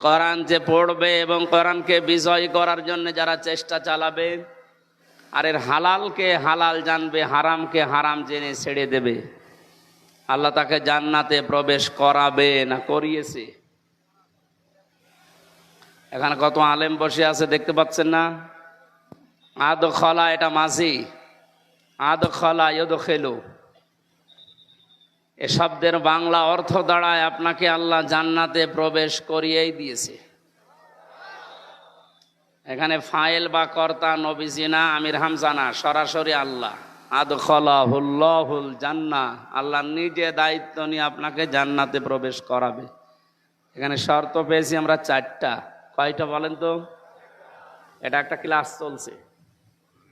কোরআন যে পড়বে এবং কোরআনকে বিজয় করার জন্য যারা চেষ্টা চালাবে, আর এর হালালকে হালাল জানবে, হারামকে হারাম জেনে ছেড়ে দেবে, আল্লাহ তাকে জান্নাতে প্রবেশ করাবে না করিয়েছে। এখানে কত আলেম বসে আছে দেখতে পাচ্ছেন না? আদ খলা, এটা মাঝি। আদ খলা ইয়দ খেলো, এ শব্দের বাংলা অর্থ দাঁড়ায় আপনাকে আল্লাহ জান্নাতে প্রবেশ করিয়েই দিয়েছে। এখানে ফাইল বা কর্তা নবীজি না, আমির হামজা না, সরাসরি আল্লাহ। আদখলাহুল্লাহুল জান্নাহ, আল্লাহ নিজে দায়িত্ব নিয়ে আপনাকে জান্নাতে প্রবেশ করাবে। এখানে শর্ত পেয়েছি আমরা 4টা। কয়টা বলেন তো? এটা একটা ক্লাস চলছে,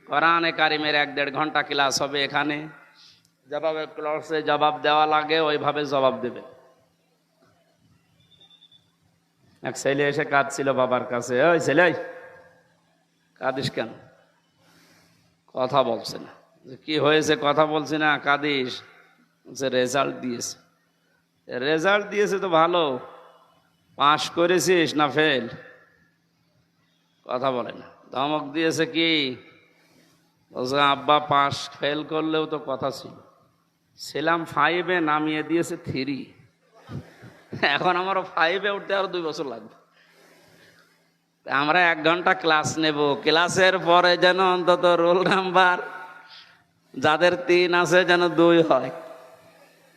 কোরআনে কারিমের 1-1.5 ঘন্টা ক্লাস হবে এখানে। যেভাবে ক্লাসে জবাব দেওয়া লাগে ওইভাবে জবাব দেবে। এক ছেলে এসে কাঁদছিল বাবার কাছে, ওই ছেলে কাঁদিস কেন? কথা বলছে না। কি হয়েছে? কথা বলছি না, কাঁদিস? রেজাল্ট দিয়েছে। রেজাল্ট দিয়েছে তো ভালো, পাস করেছিস না ফেল? কথা বলে না। ধমক দিয়েছে কি? বলছে আব্বা পাস ফেল করলেও তো কথা ছিল, ছিলাম 5-এ, নামিয়ে দিয়েছে 3। এখন আমারও 5-এ উঠতে আরো 2 বছর লাগবে। আমরা 1 ঘন্টা ক্লাস নেব, ক্লাসের পরে যেন অন্তত রোল নাম্বার যাদের 3 আছে যেন 2 হয়।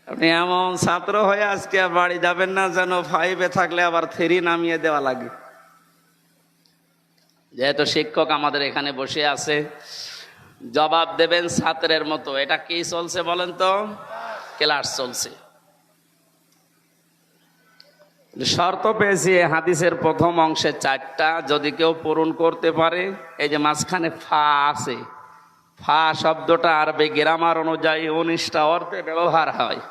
আপনি এমন ছাত্র হয়ে আজকে বাড়ি যাবেন না যেন 5-এ থাকলে আবার 3 নামিয়ে দেওয়া লাগে। যেহেতু শিক্ষক আমাদের এখানে বসে আছে, জবাব দেবেন ছাত্রের মতো। এটা কি চলছে বলেন তো? ক্লাস চলছে। শর্ত পেয়েছি হাদিসের প্রথম অংশে 4টা, যদি কেউ পূরণ করতে পারে। এই যে মাঝখানে ফা আছে, ফা শব্দটা আরবি গ্রামার অনুযায়ী 19টা অর্থে ব্যবহার হয়।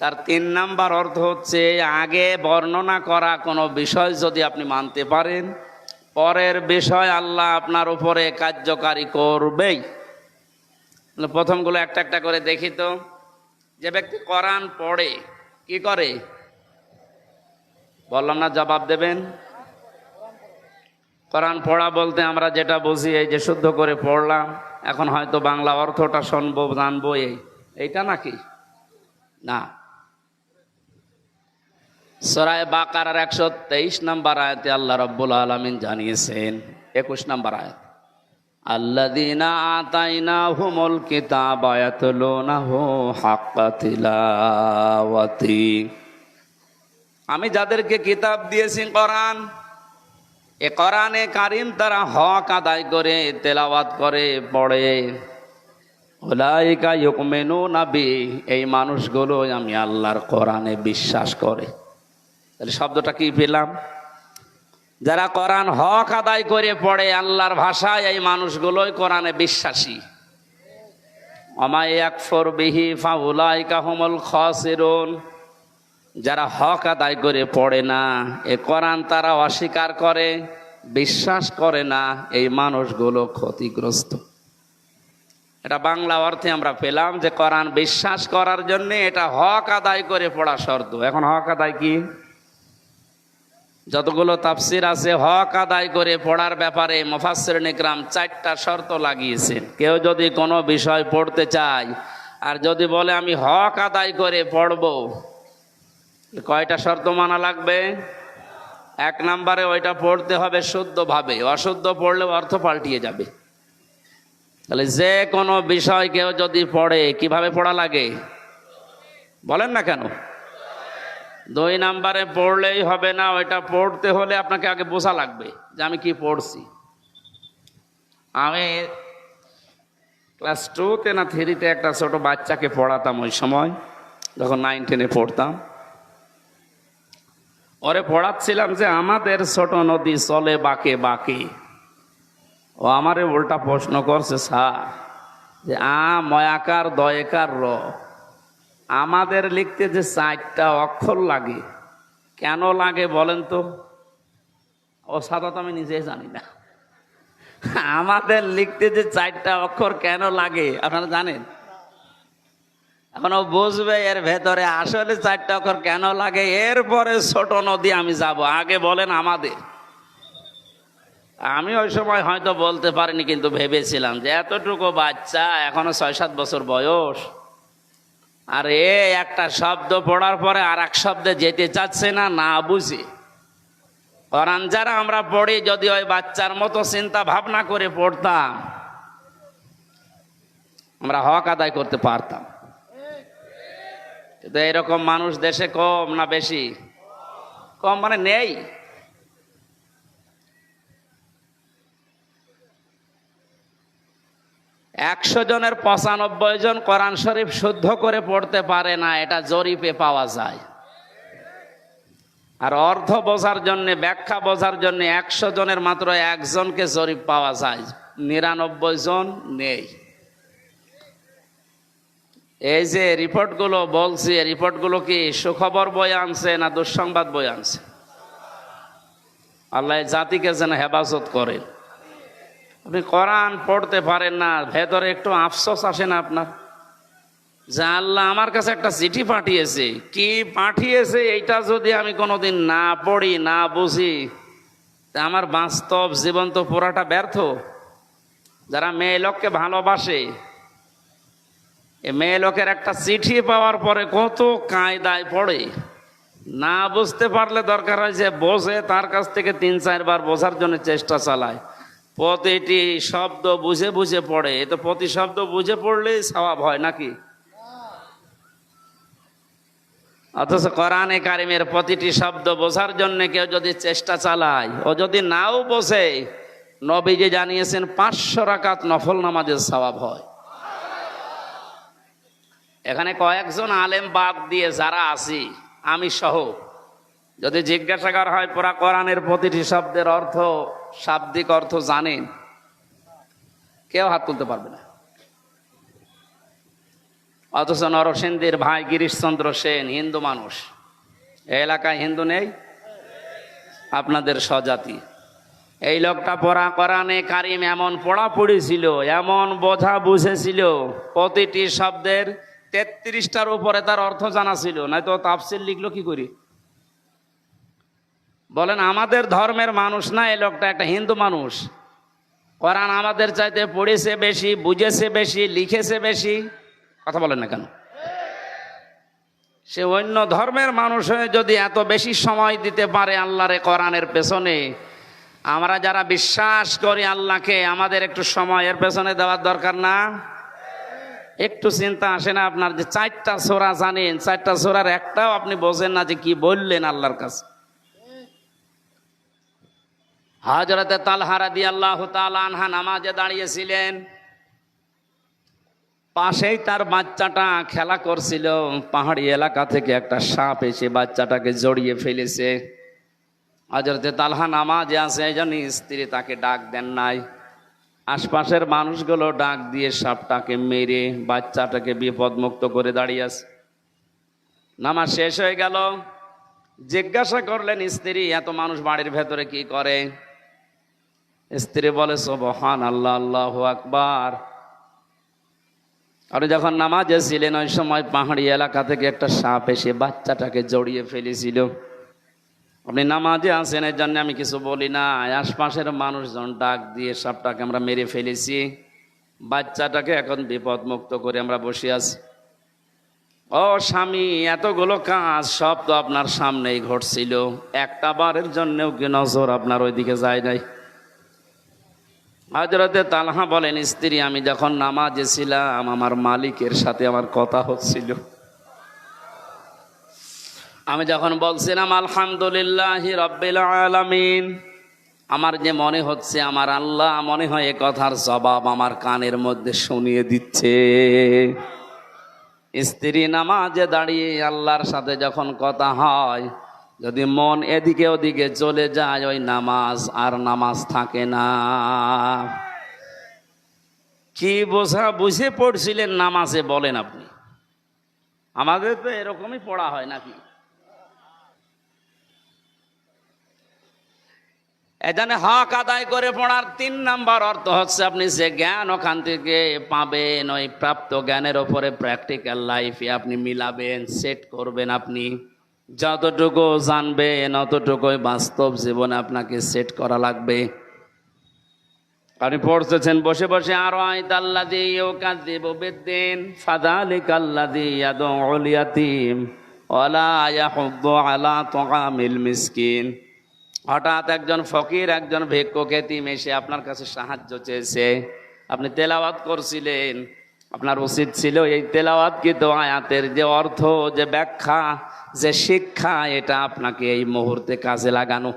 তার 3 নাম্বার অর্থ হচ্ছে আগে বর্ণনা করা কোনো বিষয় যদি আপনি মানতে পারেন, পরের বিষয় আল্লাহ আপনার উপরে কার্যকারী করবেই। প্রথমগুলো একটা একটা করে দেখি তো। যে ব্যক্তি কোরআন পড়ে কি করে? বললাম না জবাব দেবেন। কোরআন পড়া বলতে আমরা যেটা বুঝি, এই যে শুদ্ধ করে পড়লাম, এখন হয়তো বাংলা অর্থটা শুনবো জানবো, এইটা নাকি না। সূরা বাকারার 123 নম্বর আয়াতে আল্লাহ রাব্বুল আলামিন জানিয়েছেন, 21 নম্বর আয়াত, আল্লাযীনা আতাইনাহুমুল কিতাবা ইয়াতলুনাহু হাক্কা তিলাওয়াতি। আমি যাদেরকে কিতাব দিয়েছি কোরআন, এ কোরআনে কারিম তারা হক আদায় করে তেলাওয়াত করে পড়ে। উলাইকা ইউমিনুনা বিহি, এই মানুষগুলো আমি আল্লাহর কোরআনে বিশ্বাস করে। তাহলে শব্দটা কি পেলাম? যারা কোরআন হক আদায় করে পড়ে আল্লাহর ভাষায়, এই মানুষগুলোই কোরআনে বিশ্বাসী। ওমা ইয়াকফুর বিহি ফাউলাইকা হুমুল খাসিরুন, যারা হক আদায় করে পড়ে না, এ কোরআন তারা অস্বীকার করে, বিশ্বাস করে না, এই মানুষগুলো ক্ষতিগ্রস্ত। এটা বাংলা অর্থে আমরা পেলাম যে কোরআন বিশ্বাস করার জন্য এটা হক আদায় করে পড়া শর্ত। এখন হক আদায় কি? যতগুলো তাফসির আছে হক আদায় করে পড়ার ব্যাপারে মুফাসসিরিন ইকরাম 4টা শর্ত লাগিয়েছেন। কেউ যদি কোনো বিষয় পড়তে চায় আর যদি বলে আমি হক আদায় করে পড়বো, কয়টা শর্ত মানা লাগবে? 1 নম্বরে ওইটা পড়তে হবে শুদ্ধভাবে, অশুদ্ধ পড়লে অর্থ পাল্টিয়ে যাবে। তাহলে যে কোনো বিষয় কেউ যদি পড়ে, কিভাবে পড়া লাগে বলেন না কেন? 2 নম্বরে পড়লেই হবে না, ওইটা পড়তে হলে আপনাকে আগে বোঝা লাগবে যে আমি কি পড়ছি। আমি ক্লাস 2-তে না 3-তে একটা ছোট বাচ্চাকে পড়াতাম, ওই সময় যখন 9-10-এ পড়তাম। ওরে পড়াচ্ছিলাম যে আমাদের ছোট নদী চলে বাঁকে বাঁকে। ও আমারে উল্টা প্রশ্ন করছে, স্যার যে ময়াকার দয়কার র আমাদের লিখতে যে 4টা অক্ষর লাগে, কেন লাগে বলেন তো? ও সাদা তো আমি নিজেই জানি না। আমাদের লিখতে যে 4টা অক্ষর কেন লাগে আপনারা জানেন? এখন ও বুঝবে এর ভেতরে আসলে 4টা অক্ষর কেন লাগে, এরপরে ছোট নদী আমি যাব, আগে বলেন আমাদের। আমি ওই সময় হয়তো বলতে পারিনি, কিন্তু ভেবেছিলাম যে এতটুকু বাচ্চা, এখনো 6-7 বছর বয়স, আর একটা শব্দ পড়ার পরে আর এক শব্দে যেতে চাচ্ছে না, না বুঝে। কোরআন যারা আমরা পড়ি, যদি ওই বাচ্চার মতো চিন্তা ভাবনা করে পড়তাম, আমরা হক আদায় করতে পারতাম। কিন্তু এরকম মানুষ দেশে কম না বেশি? কম মানে নেই। একশো জনের 95 জন কোরআন শরীফ শুদ্ধ করে পড়তে পারে না, এটা জরিপে পাওয়া যায়। আর অর্থ বোঝার জন্য, ব্যাখ্যা বোঝার জন্য 100 জনের মাত্র 1 জনকে জরিপ পাওয়া যায়, 99 জন নেই। এই যে রিপোর্টগুলো বলছি, রিপোর্টগুলো কি সুখবর বই আনছে না দুঃসংবাদ বই আনছে? আল্লাহ জাতিকে যেন হেফাজত করেন। আপনি কোরআন পড়তে পারেন না, ভেতরে একটু আফসোস আসে না আপনার, যে আল্লাহ আমার কাছে একটা চিঠি পাঠিয়েছে, কি পাঠিয়েছে এইটা যদি আমি কোনোদিন না পড়ি, না বুঝি, তা আমার বাস্তব জীবন তো পুরাটা ব্যর্থ। যারা মেয়ে লোককে ভালোবাসে, এই মেয়ে লোকের একটা চিঠি পাওয়ার পরে কত কায়দায় পড়ে, না বুঝতে পারলে দরকার হয় যে বোঝে, তার কাছ থেকে 3-4 বার বোঝার জন্য চেষ্টা চালায়, প্রতিটি শব্দ বুঝে বুঝে পড়ে। এ তো প্রতি শব্দ বুঝে পড়লেই সওয়াব হয় নাকি? অথচ কোরআনে কারিমের প্রতিটি শব্দ বোঝার জন্য কেউ যদি চেষ্টা চালায়, ও যদি নাও বোঝে, নবীজি জানিয়েছেন 500 রাকাত নফল নামাজের সওয়াব হয়। এখানে কয়েকজন আলেম বাদ দিয়ে যারা আছি, আমি সহ, যদি জিজ্ঞাসা করা হয় পুরা কোরআনের প্রতিটি শব্দের অর্থ, শাব্দিক অর্থ জানেন, কেউ হাত তুলতে পারবে না। অথচ নরসিংদীর ভাই গিরিশচন্দ্র সেন হিন্দু মানুষ, এই এলাকায় হিন্দু নেই? আপনাদের স্বজাতি। এই লোকটা পড়া কোরআনে কারিম এমন পড়া পড়েছিল, এমন বোঝা বুঝেছিল, প্রতিটি শব্দের 33টার উপরে তার অর্থ জানা ছিল, নয়তো তাফসীর লিখলো কি করি? বলেন, আমাদের ধর্মের মানুষ না এই লোকটা, একটা হিন্দু মানুষ। কোরআন আমাদের চাইতে পড়েছে বেশি, বুঝেছে বেশি, লিখেছে বেশি, কথা বলেন না কেন? সে অন্য ধর্মের মানুষ হয়ে যদি এত বেশি সময় দিতে পারে আল্লাহর কোরআনের পেছনে, আমরা যারা বিশ্বাস করি আল্লাহকে, আমাদের একটু সময়ের পেছনে দেওয়ার দরকার না? একটু চিন্তা আসে না আপনার, যে 4টা সূরা জানেন, 4টা সূরার একটাও আপনি বোঝেন না যে কি বললেন আল্লাহর কাছে? হযরতে তালহা রাদিয়াল্লাহু তাআলা আনহা নামাজে দাঁড়িয়েছিলেন, পাশেই তার বাচ্চাটা খেলা করছিল, পাহাড়ি এলাকা থেকে একটা সাপ এসে বাচ্চাটাকে জড়িয়ে ফেলেছে। হযরতে তালহা নামাজে আছে, এই জন্য স্ত্রী তাকে ডাক দেন নাই। আশপাশের মানুষগুলো ডাক দিয়ে সাপটাকে মেরে বাচ্চাটাকে বিপদমুক্ত করে দাঁড়িয়ে আছে। নামাজ শেষ হয়ে গেল, জিজ্ঞাসা করলেন স্ত্রী, এত মানুষ বাড়ির ভেতরে কি করে? স্ত্রী বলে, সুবহানাল্লাহ, আল্লাহু আকবার। আর যখন নামাজে ছিলেন ওই সময় পাহাড়ি এলাকা থেকে একটা সাপ এসে বাচ্চাটাকে জড়িয়ে ফেলেছিল। আপনি নামাজে আছেন, এর জন্য আমি কিছু বলি না, আশপাশের মানুষজন ডাক দিয়ে সাপটাকে আমরা মেরে ফেলেছি, বাচ্চাটাকে এখন বিপদ মুক্ত করে আমরা বসে আছি। ও স্বামী, এতগুলো কাজ সব তো আপনার সামনেই ঘটছিল, একটা বারের জন্যও কি নজর আপনার ওইদিকে যায় নাই? হযরতে তালহা বলেন, স্ত্রী, আমি যখন নামাজে ছিলাম আমার মালিকের সাথে আমার কথা হচ্ছিল। আমি যখন বলছিলাম আলহামদুলিল্লাহি রাব্বিল আলামিন, আমার যে মনে হচ্ছে আমার আল্লাহ মনে হয় এ কথার জবাব আমার কানের মধ্যে শুনিয়ে দিচ্ছে। স্ত্রী নামাজে দাঁড়িয়ে আল্লাহর সাথে যখন কথা হয়, যদি মন এদিকে ওদিকে চলে যায়, ওই নামাজ আর নামাজ থাকে না। কি বুঝে পড়ছিলেন নামাজে বলেন আপনি? আমাদের তো এরকমই পড়া হয় নাকি? এখানে হক আদায় করে পড়ার 3 নাম্বার অর্থ হচ্ছে আপনি যে জ্ঞান ওখান থেকে পাবেন ওই প্রাপ্ত জ্ঞানের ওপরে প্র্যাকটিক্যাল লাইফে আপনি মিলাবেন, সেট করবেন। আপনি যতটুকু জানবেন অতটুকুই বাস্তব জীবনে আপনাকে সেট করা লাগবে। আপনি পড়তেছেন বসে বসে, আরো আইতাল্লাযী ইউকাযযিবু বিদ্দীন ফাযালিকাল্লাযী ইয়াদউল ইয়াতীম ওয়ালা ইয়াহুদ্দু আলা তুআমিল মিসকিন। হঠাৎ একজন ফকির, একজন ভিক্ষুক এতিম এসে আপনার কাছে সাহায্য চেয়েছে, আপনি তেলাওয়াত করছিলেন। আপনার উচিত ছিল এই তেলাওয়াতকৃত আয়াতের যে অর্থ, যে ব্যাখ্যা, যে শিক্ষা, এটা আপনাকে এই মুহূর্তে কাজে লাগানো।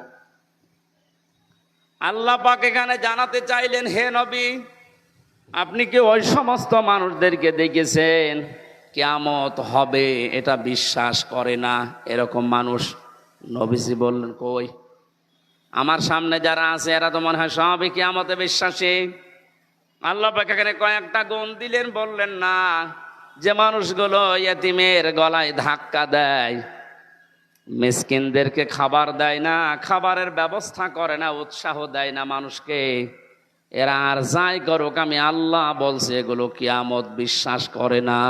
আল্লাহ পাক এখানে জানাতে চাইলেন, হে নবী, আপনি কি ওই সমস্ত মানুষদেরকে দেখেছেন কিয়ামত হবে এটা বিশ্বাস করে না এরকম মানুষ? নবীজি বললেন, কই, আমার সামনে যারা আছে এরা তো মনে হয় সবই কিয়ামতে বিশ্বাসী। আল্লাহ পাক এখানে কয়েকটা গুণ দিলেন, বললেন না যে মানুষগুলো ইয়েতিমের গলায় ধাক্কা দেয়, মিসকিনদেরকে খাবার দেয় না, খাবারের ব্যবস্থা করে না, উৎসাহ দেয় না মানুষকে, এরা আর যাই করুক আমি আল্লাহ বলছি এগুলো কিয়ামত বিশ্বাস করে না।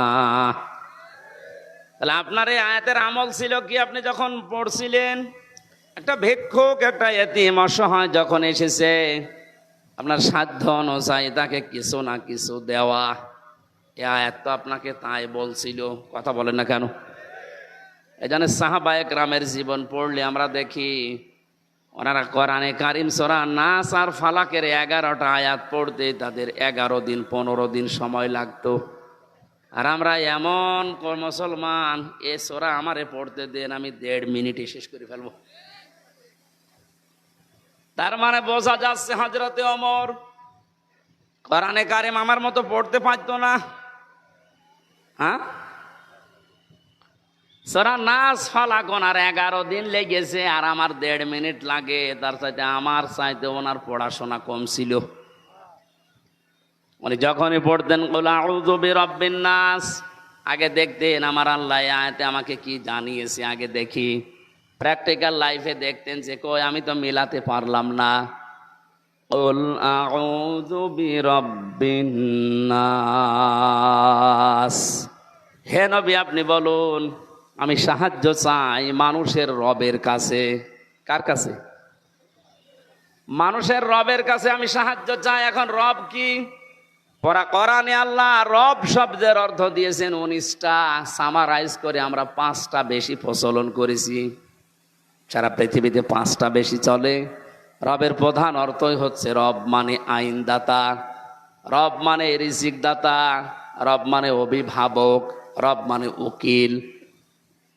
তাহলে আপনার এই আয়াতের আমল ছিল কি? আপনি যখন পড়ছিলেন, একটা ভিক্ষুক, একটা ইয়েতিম অসহায় যখন এসেছে, আপনার সাধ্য অনুযায়ী তাকে কিছু না কিছু দেওয়া, এ আয়াত তো আপনাকে তাই বলছিল। কথা বলেন না কেন? এই জন্য সাহাবায়ে কেরামের জীবন পড়লে আমরা দেখি ওনারা কোরআনে কারিম সূরা নাস আর ফালাকের 11টা আয়াত পড়তে তাদের 11 দিন 15 দিন সময় লাগতো। আর আমরা এমন মুসলমান, এ সূরা আমারে পড়তে দেন, আমি 1.5 মিনিটে শেষ করে ফেলবো। তার মানে বোঝা যাচ্ছে হযরতে ওমর কোরআনে কারিম আমার মতো পড়তে পারতো না। হ্যাঁ, সূরা নাস ফালাক ওনার 11 দিন লেগেছে, আর আমার 1.5 মিনিট লাগে। তার সাথে আমার চাইতে ওনার পড়াশোনা কম ছিল। উনি যখনই পড়তেন কুল আউযু বিরাব্বিন নাস, আগে দেখতেন আমার আল্লাহ আয়াতে আমাকে কি জানিয়েছে, আগে দেখি। প্র্যাকটিক্যাল লাইফে দেখতেন যে কই আমি তো মিলাতে পারলাম না। কুল আউযু বিরাব্বিন নাস, হে নবী আপনি বলুন আমি সাহায্য চাই মানুষের রবের কাছে। কার কাছে? মানুষের রবের কাছে আমি সাহায্য চাই। এখন রব কি? কোরআনে আল্লাহ রব শব্দের অর্থ দিয়েছেন 19টা, সামারাইজ করে আমরা 5টা বেশি প্রচলন করেছি। সারা পৃথিবীতে 5টা বেশি চলে। রবের প্রধান অর্থই হচ্ছে রব মানে আইনদাতা, রব মানে রিজিক দাতা, রব মানে অভিভাবক, রব মানে উকিল।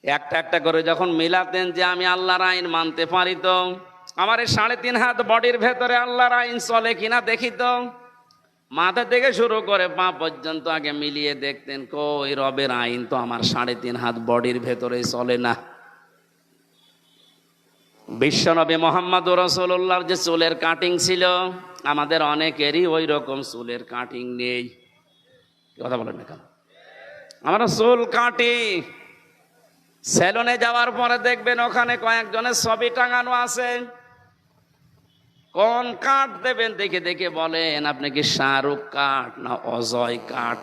একটা একটা করে যখন মিলাতেন যে আমি আল্লাহর আইন মানতে পারি তো আমার এই 3.5 হাত বডির ভেতরে আল্লাহর আইন চলে কিনা দেখি তো, মাথা থেকে শুরু করে পা পর্যন্ত আগে মিলিয়ে দেখতেন, কই রবের আইন তো আমার 3.5 হাত বডির ভেতরে চলে না। বিশ্বনবী মুহাম্মদুর রাসূলুল্লাহর যে চুলের কাটিং ছিল, আমাদের অনেকেরই ওই রকম চুলের কাটিং নেই। কথা বলেন না কেন? আমরা চুল কাটি, সেলুনে যাওয়ার পরে দেখবেন ওখানে কয়েকজনের ছবি টাঙানো আছে। কোন কাট দেবেন দেখে দেখে বলেন আপনি কি শাহরুখ কাট না অজয় কাট?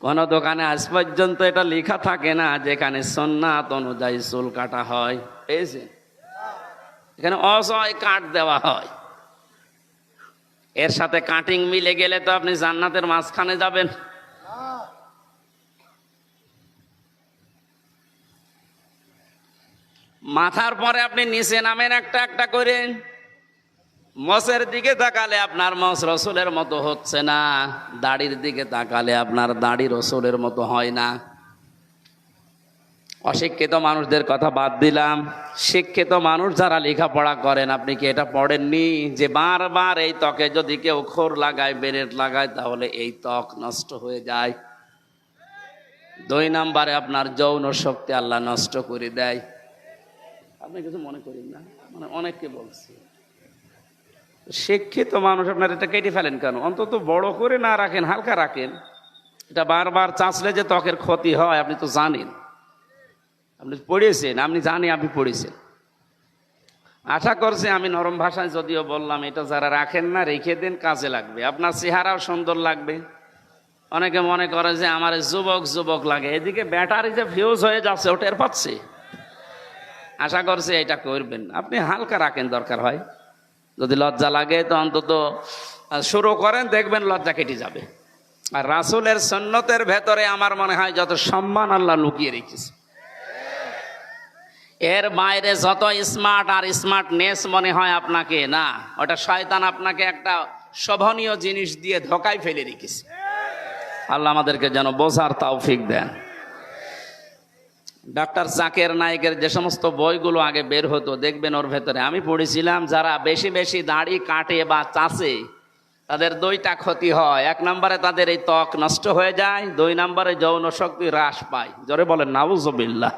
কোন দোকানে আজ পর্যন্ত এটা লেখা থাকে না যেখানে সুন্নাত অনুযায়ী চুল কাটা হয়। পেয়েছেন? এখানে অজয় কাট দেওয়া হয়। এর সাথে কাটিং মিলে গেলে তো আপনি জান্নাতের মাঝখানে যাবেন। মাথার পরে আপনি নিচে নামেন একটা একটা করে। মোছের দিকে তাকালে আপনার মোছ রসুলের মতো হচ্ছে না, দাড়ির দিকে তাকালে আপনার দাড়ি রসুলের মতো হয় না। অশিক্ষিত মানুষদের কথা বাদ দিলাম, শিক্ষিত মানুষ যারা লেখাপড়া করেন, আপনি কি এটা পড়েননি যে বারবার এই ত্বকে যদি কেউ খোর লাগায়, বেরেট লাগায়, তাহলে এই ত্বক নষ্ট হয়ে যায়। 2 নম্বরে আপনার যৌন শক্তি আল্লাহ নষ্ট করে দেয়। আপনি কিছু মনে করেন না, মানে অনেককে বলছি। শিক্ষিত মানুষ আপনার এটা কেটে ফেলেন কেন? অন্তত বড় করে না রাখেন, হালকা রাখেন। এটা বারবার চাঁচলে যে ত্বকের ক্ষতি হয় আপনি তো জানেন, আপনি পড়েছেন, আপনি জানি আপনি পড়েছেন। আশা করছি আমি নরম ভাষায় যদিও বললাম, এটা যারা রাখেন না রেখে দেন, কাজে লাগবে, আপনার চেহারাও সুন্দর লাগবে। অনেকে মনে করে যে আমার যুবক যুবক লাগে, এদিকে ব্যাটারি যে ফিউজ হয়ে যাচ্ছে ওটা টের পাচ্ছি। আশা করছি এটা করবেন, আপনি হালকা রাখেন, দরকার হয় যদি লজ্জা লাগে তো অন্তত শুরু করেন, দেখবেন লজ্জা কেটে যাবে। আর রাসূলের সুন্নতের ভেতরে আমার মনে হয় যত সম্মান আল্লাহ লুকিয়ে রেখেছে, এর বাইরে যত স্মার্ট আর স্মার্টনেস মনে হয় আপনাকে, না, ওটা শয়তান আপনাকে একটা শোভনীয় জিনিস দিয়ে ধোকায় ফেলে রেখেছে। আল্লাহ আমাদেরকে যেন বোঝার তৌফিক দেন। ডক্টর জাকির নায়েকের যে সমস্ত বইগুলো আগে বের হতো দেখবেন ওর ভেতরে আমি পড়েছিলাম, যারা বেশি বেশি দাড়ি কাটে বা চাষে তাদের দুইটা ক্ষতি হয়। এক নম্বরে তাদের এই ত্বক নষ্ট হয়ে যায়, দুই নম্বরে যৌন শক্তি হ্রাস পায়। জোরে বলেন নাউজুবিল্লাহ।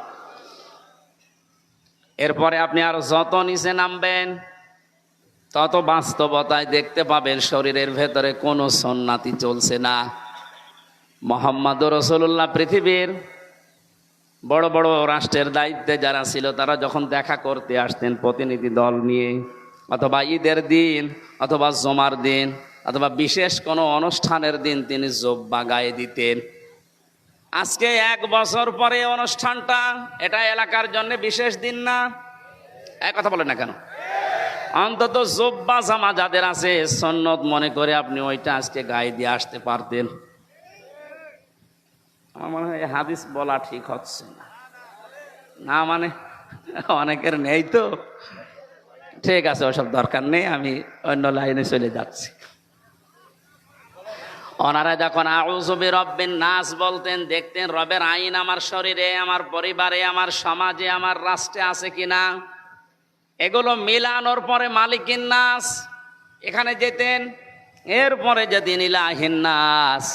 এরপরে আপনি আরো যত নিচে নামবেন তত বাস্তবতায় দেখতে পাবেন শরীরের ভেতরে কোনো সুন্নাতি চলছে না। মুহাম্মদুর রাসূলুল্লাহ পৃথিবীর বড় বড় রাষ্ট্রের দায়িত্বে যারা ছিল তারা যখন দেখা করতে আসতেন প্রতিনিধি দল নিয়ে, অথবা ঈদের দিন অথবা জুমার দিন অথবা বিশেষ কোনো অনুষ্ঠানের দিন তিনি জুব্বা গায়ে দিতেন। আজকে 1 বছর পরে অনুষ্ঠানটা, এটা এলাকার জন্য বিশেষ দিন না? এক কথা বলেন না কেন? অন্তত জুব্বা জামা যাদের আছে সুন্নত মনে করে আপনি ওইটা আজকে গায়ে দিয়ে আসতে পারতেন। আমার মনে হয় হাদিস বলা ঠিক হচ্ছে না, না মানে অনেকের নেই তো, ঠিক আছে ওসব দরকার নেই, আমি অন্য লাইনে চলে যাচ্ছি। ওনারা যখন আউযু বিরাব্বিন নাস বলতেন, দেখতেন রবের আইন আমার শরীরে, আমার পরিবারে, আমার সমাজে, আমার রাষ্ট্রে আছে কিনা, এগুলো মিলানোর পরে মালিকিন নাস এখানে যেতেন। এরপরে যেদিন ইলাহিন নাস,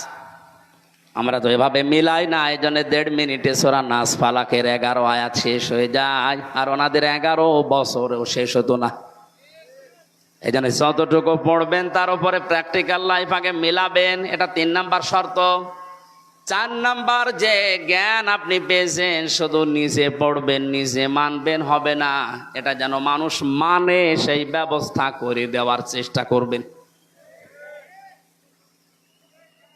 আমরা তো এভাবে মিলাই না, এই জন্য 1.5 মিনিটে সূরা নাস ফালাকের 11 আয়াত শেষ হয়ে যায়, আর ওনাদের 11 বছরেও শেষ হতো না। এই জন্য যতটুকু পড়বেন তার উপরে প্র্যাকটিক্যাল লাইফ আগে মিলাবেন, এটা 3 নাম্বার শর্ত। 4 নাম্বার, যে জ্ঞান আপনি পেয়েছেন শুধু নিজে পড়বেন নিজে মানবেন হবে না, এটা যেন মানুষ মানে সেই ব্যবস্থা করে দেওয়ার চেষ্টা করবেন।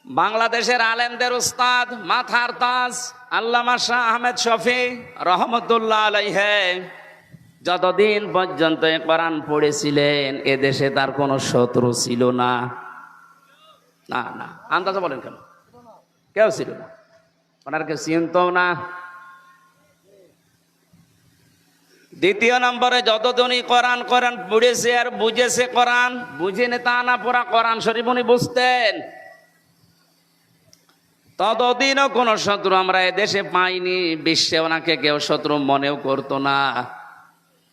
বাংলাদেশের আলেমদের উস্তাদ, মাথার তাজ আল্লামা শাহ আহমেদ শফি রহমতুল্লাহ আলাইহি যতদিন পর্যন্ত কোরআন পড়েছিলেন এদেশে তার কোনো শত্রু ছিল না। না না, আন্দাজে বলেন কেন? কেউ ছিল না, ওনার কেউ চিনতো না। দ্বিতীয় নম্বরে, যতদিনই কোরআন পড়েছে আর বুঝেছে, কোরআন বুঝেনি তা না, পুরা কোরআন শরীফ উনি বুঝতেন, ততদিনও কোনো শত্রু আমরা এদেশে পাইনি, বিশ্বে ওনাকে কেউ শত্রু মনেও করতো না।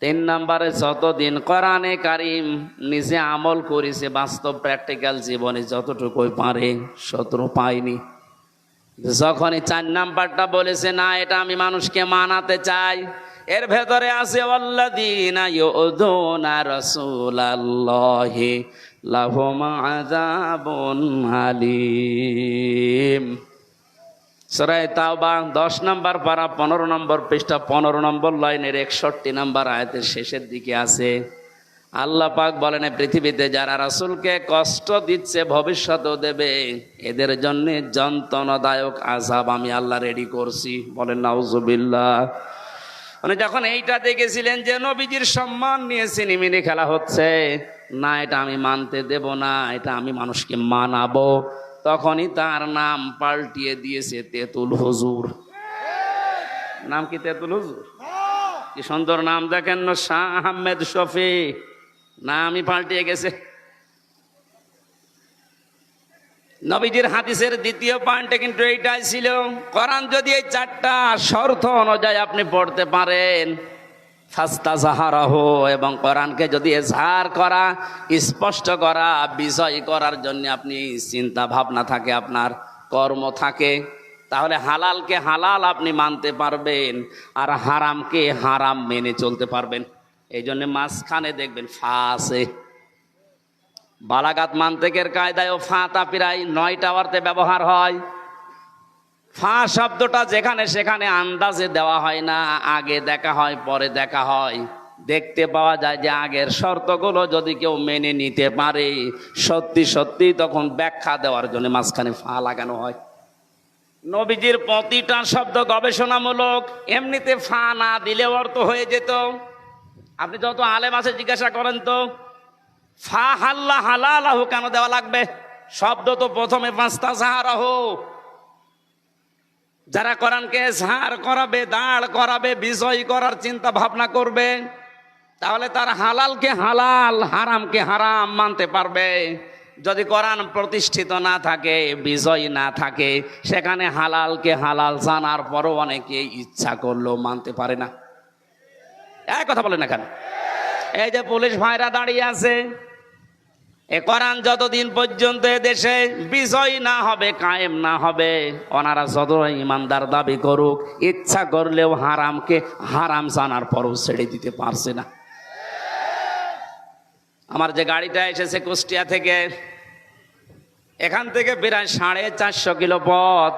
3 নম্বরে, যতদিন কোরআনে কারিম নিজে আমল করেছে বাস্তব প্র্যাকটিক্যাল জীবনে যতটুকুই পারে, শত্রু পাইনি। যখনই 4 নাম্বারটা বলেছে না এটা আমি মানুষকে মানাতে চাই, এর ভেতরে আছে ওয়াল্লাযীনা ইউযুনা রাসূলাল্লাহি লাহুম আযাবুন আলীম। সূরা তাওবা 10 নম্বর পারা 15 নম্বর পৃষ্ঠা 15 নম্বর লাইনের 61 নম্বর আয়াতের শেষের দিকে আছে। আল্লাহ পাক বলেন, পৃথিবীতে যারা রাসূলকে কষ্ট দিচ্ছে ভবিষ্যতেও দেবে, এদের জন্য যন্ত্রণাদায়ক আযাব আমি আল্লাহ রেডি করছি। বলেন নাউজুবিল্লাহ। মানে যখন এইটা দেখেছিলেন যে নবীজির সম্মান নিয়ে সিনেমিনি খেলা হচ্ছে, না এটা আমি মানতে দেব না, এটা আমি মানুষকে মানাবো, তখনই তার নাম পাল্টিয়ে দিয়েছে তেতুল হুজুর। নাম কি তেতুল হুজুর? কি সুন্দর নাম দেখেন না, শাহ আহমেদ শফি, নামই পাল্টিয়ে গেছে। নবীজির হাদিসের দ্বিতীয় পয়েন্টে কিন্তু এইটাই ছিল, কোরআন যদি এই 4টা শর্ত অনুযায়ী আপনি পড়তে পারেন, ফাস্তাজাহারাহু, এবং কোরআনকে যদি এজহার করা, স্পষ্ট করা, বিজয় করার জন্য আপনি চিন্তা ভাবনা থাকে, আপনার কর্ম থাকে, তাহলে হালালকে হালাল আপনি মানতে পারবেন আর হারামকে হারাম মেনে চলতে পারবেন। এই জন্য মাঝখানে দেখবেন ফা আছে। বালাগাত মান্তেকের কায়দায় ফাটা প্রায় 9টা অর্থে ব্যবহার হয়। ফা শব্দটা যেখানে সেখানে আন্দাজে দেওয়া হয় না, আগে দেখা হয় পরে দেখা হয়। দেখতে পাওয়া যায় যে আগের শর্তগুলো যদি কেউ মেনে নিতে পারে, সত্যি সত্যি তখন ব্যাখ্যা দেওয়ার জন্য মাঝখানে ফা লাগানো হয়। নবীজির প্রতিটা শব্দ গবেষণামূলক, এমনিতে ফা না দিলে অর্থ হয়ে যেত। আপনি যত আলেম আছে জিজ্ঞাসা করেন তো, ফা হাল্লা হালালাহু কেন দেওয়া লাগবে? শব্দ তো প্রথমে পাঁচটা সাহারাহ। যারা কোরআনকে ঝাড় করাবে, দাঁড় করাবে, বিজয় করার চিন্তা ভাবনা করবে, তাহলে তার হালালকে হালাল, হারামকে হারাম মানতে পারবে। যদি কোরআন প্রতিষ্ঠিত না থাকে, বিজয় না থাকে, সেখানে হালালকে হালাল জানার পরও অনেকে ইচ্ছা করলেও মানতে পারে না। এক কথা বলে না কেন? এই যে পুলিশ ভাইরা দাঁড়িয়ে আছে, এ কোরআন যতদিন পর্যন্ত দেশে বিজয় না হবে, কায়েম না হবে, ওনারা যত ইমানদার দাবি করুক, ইচ্ছা করলেও হারামকে হারাম জানার পরও ছেড়ে দিতে পারছে না। আমার যে গাড়িটা এসেছে কুষ্টিয়া থেকে, এখান থেকে প্রায় 450 কিলো পথ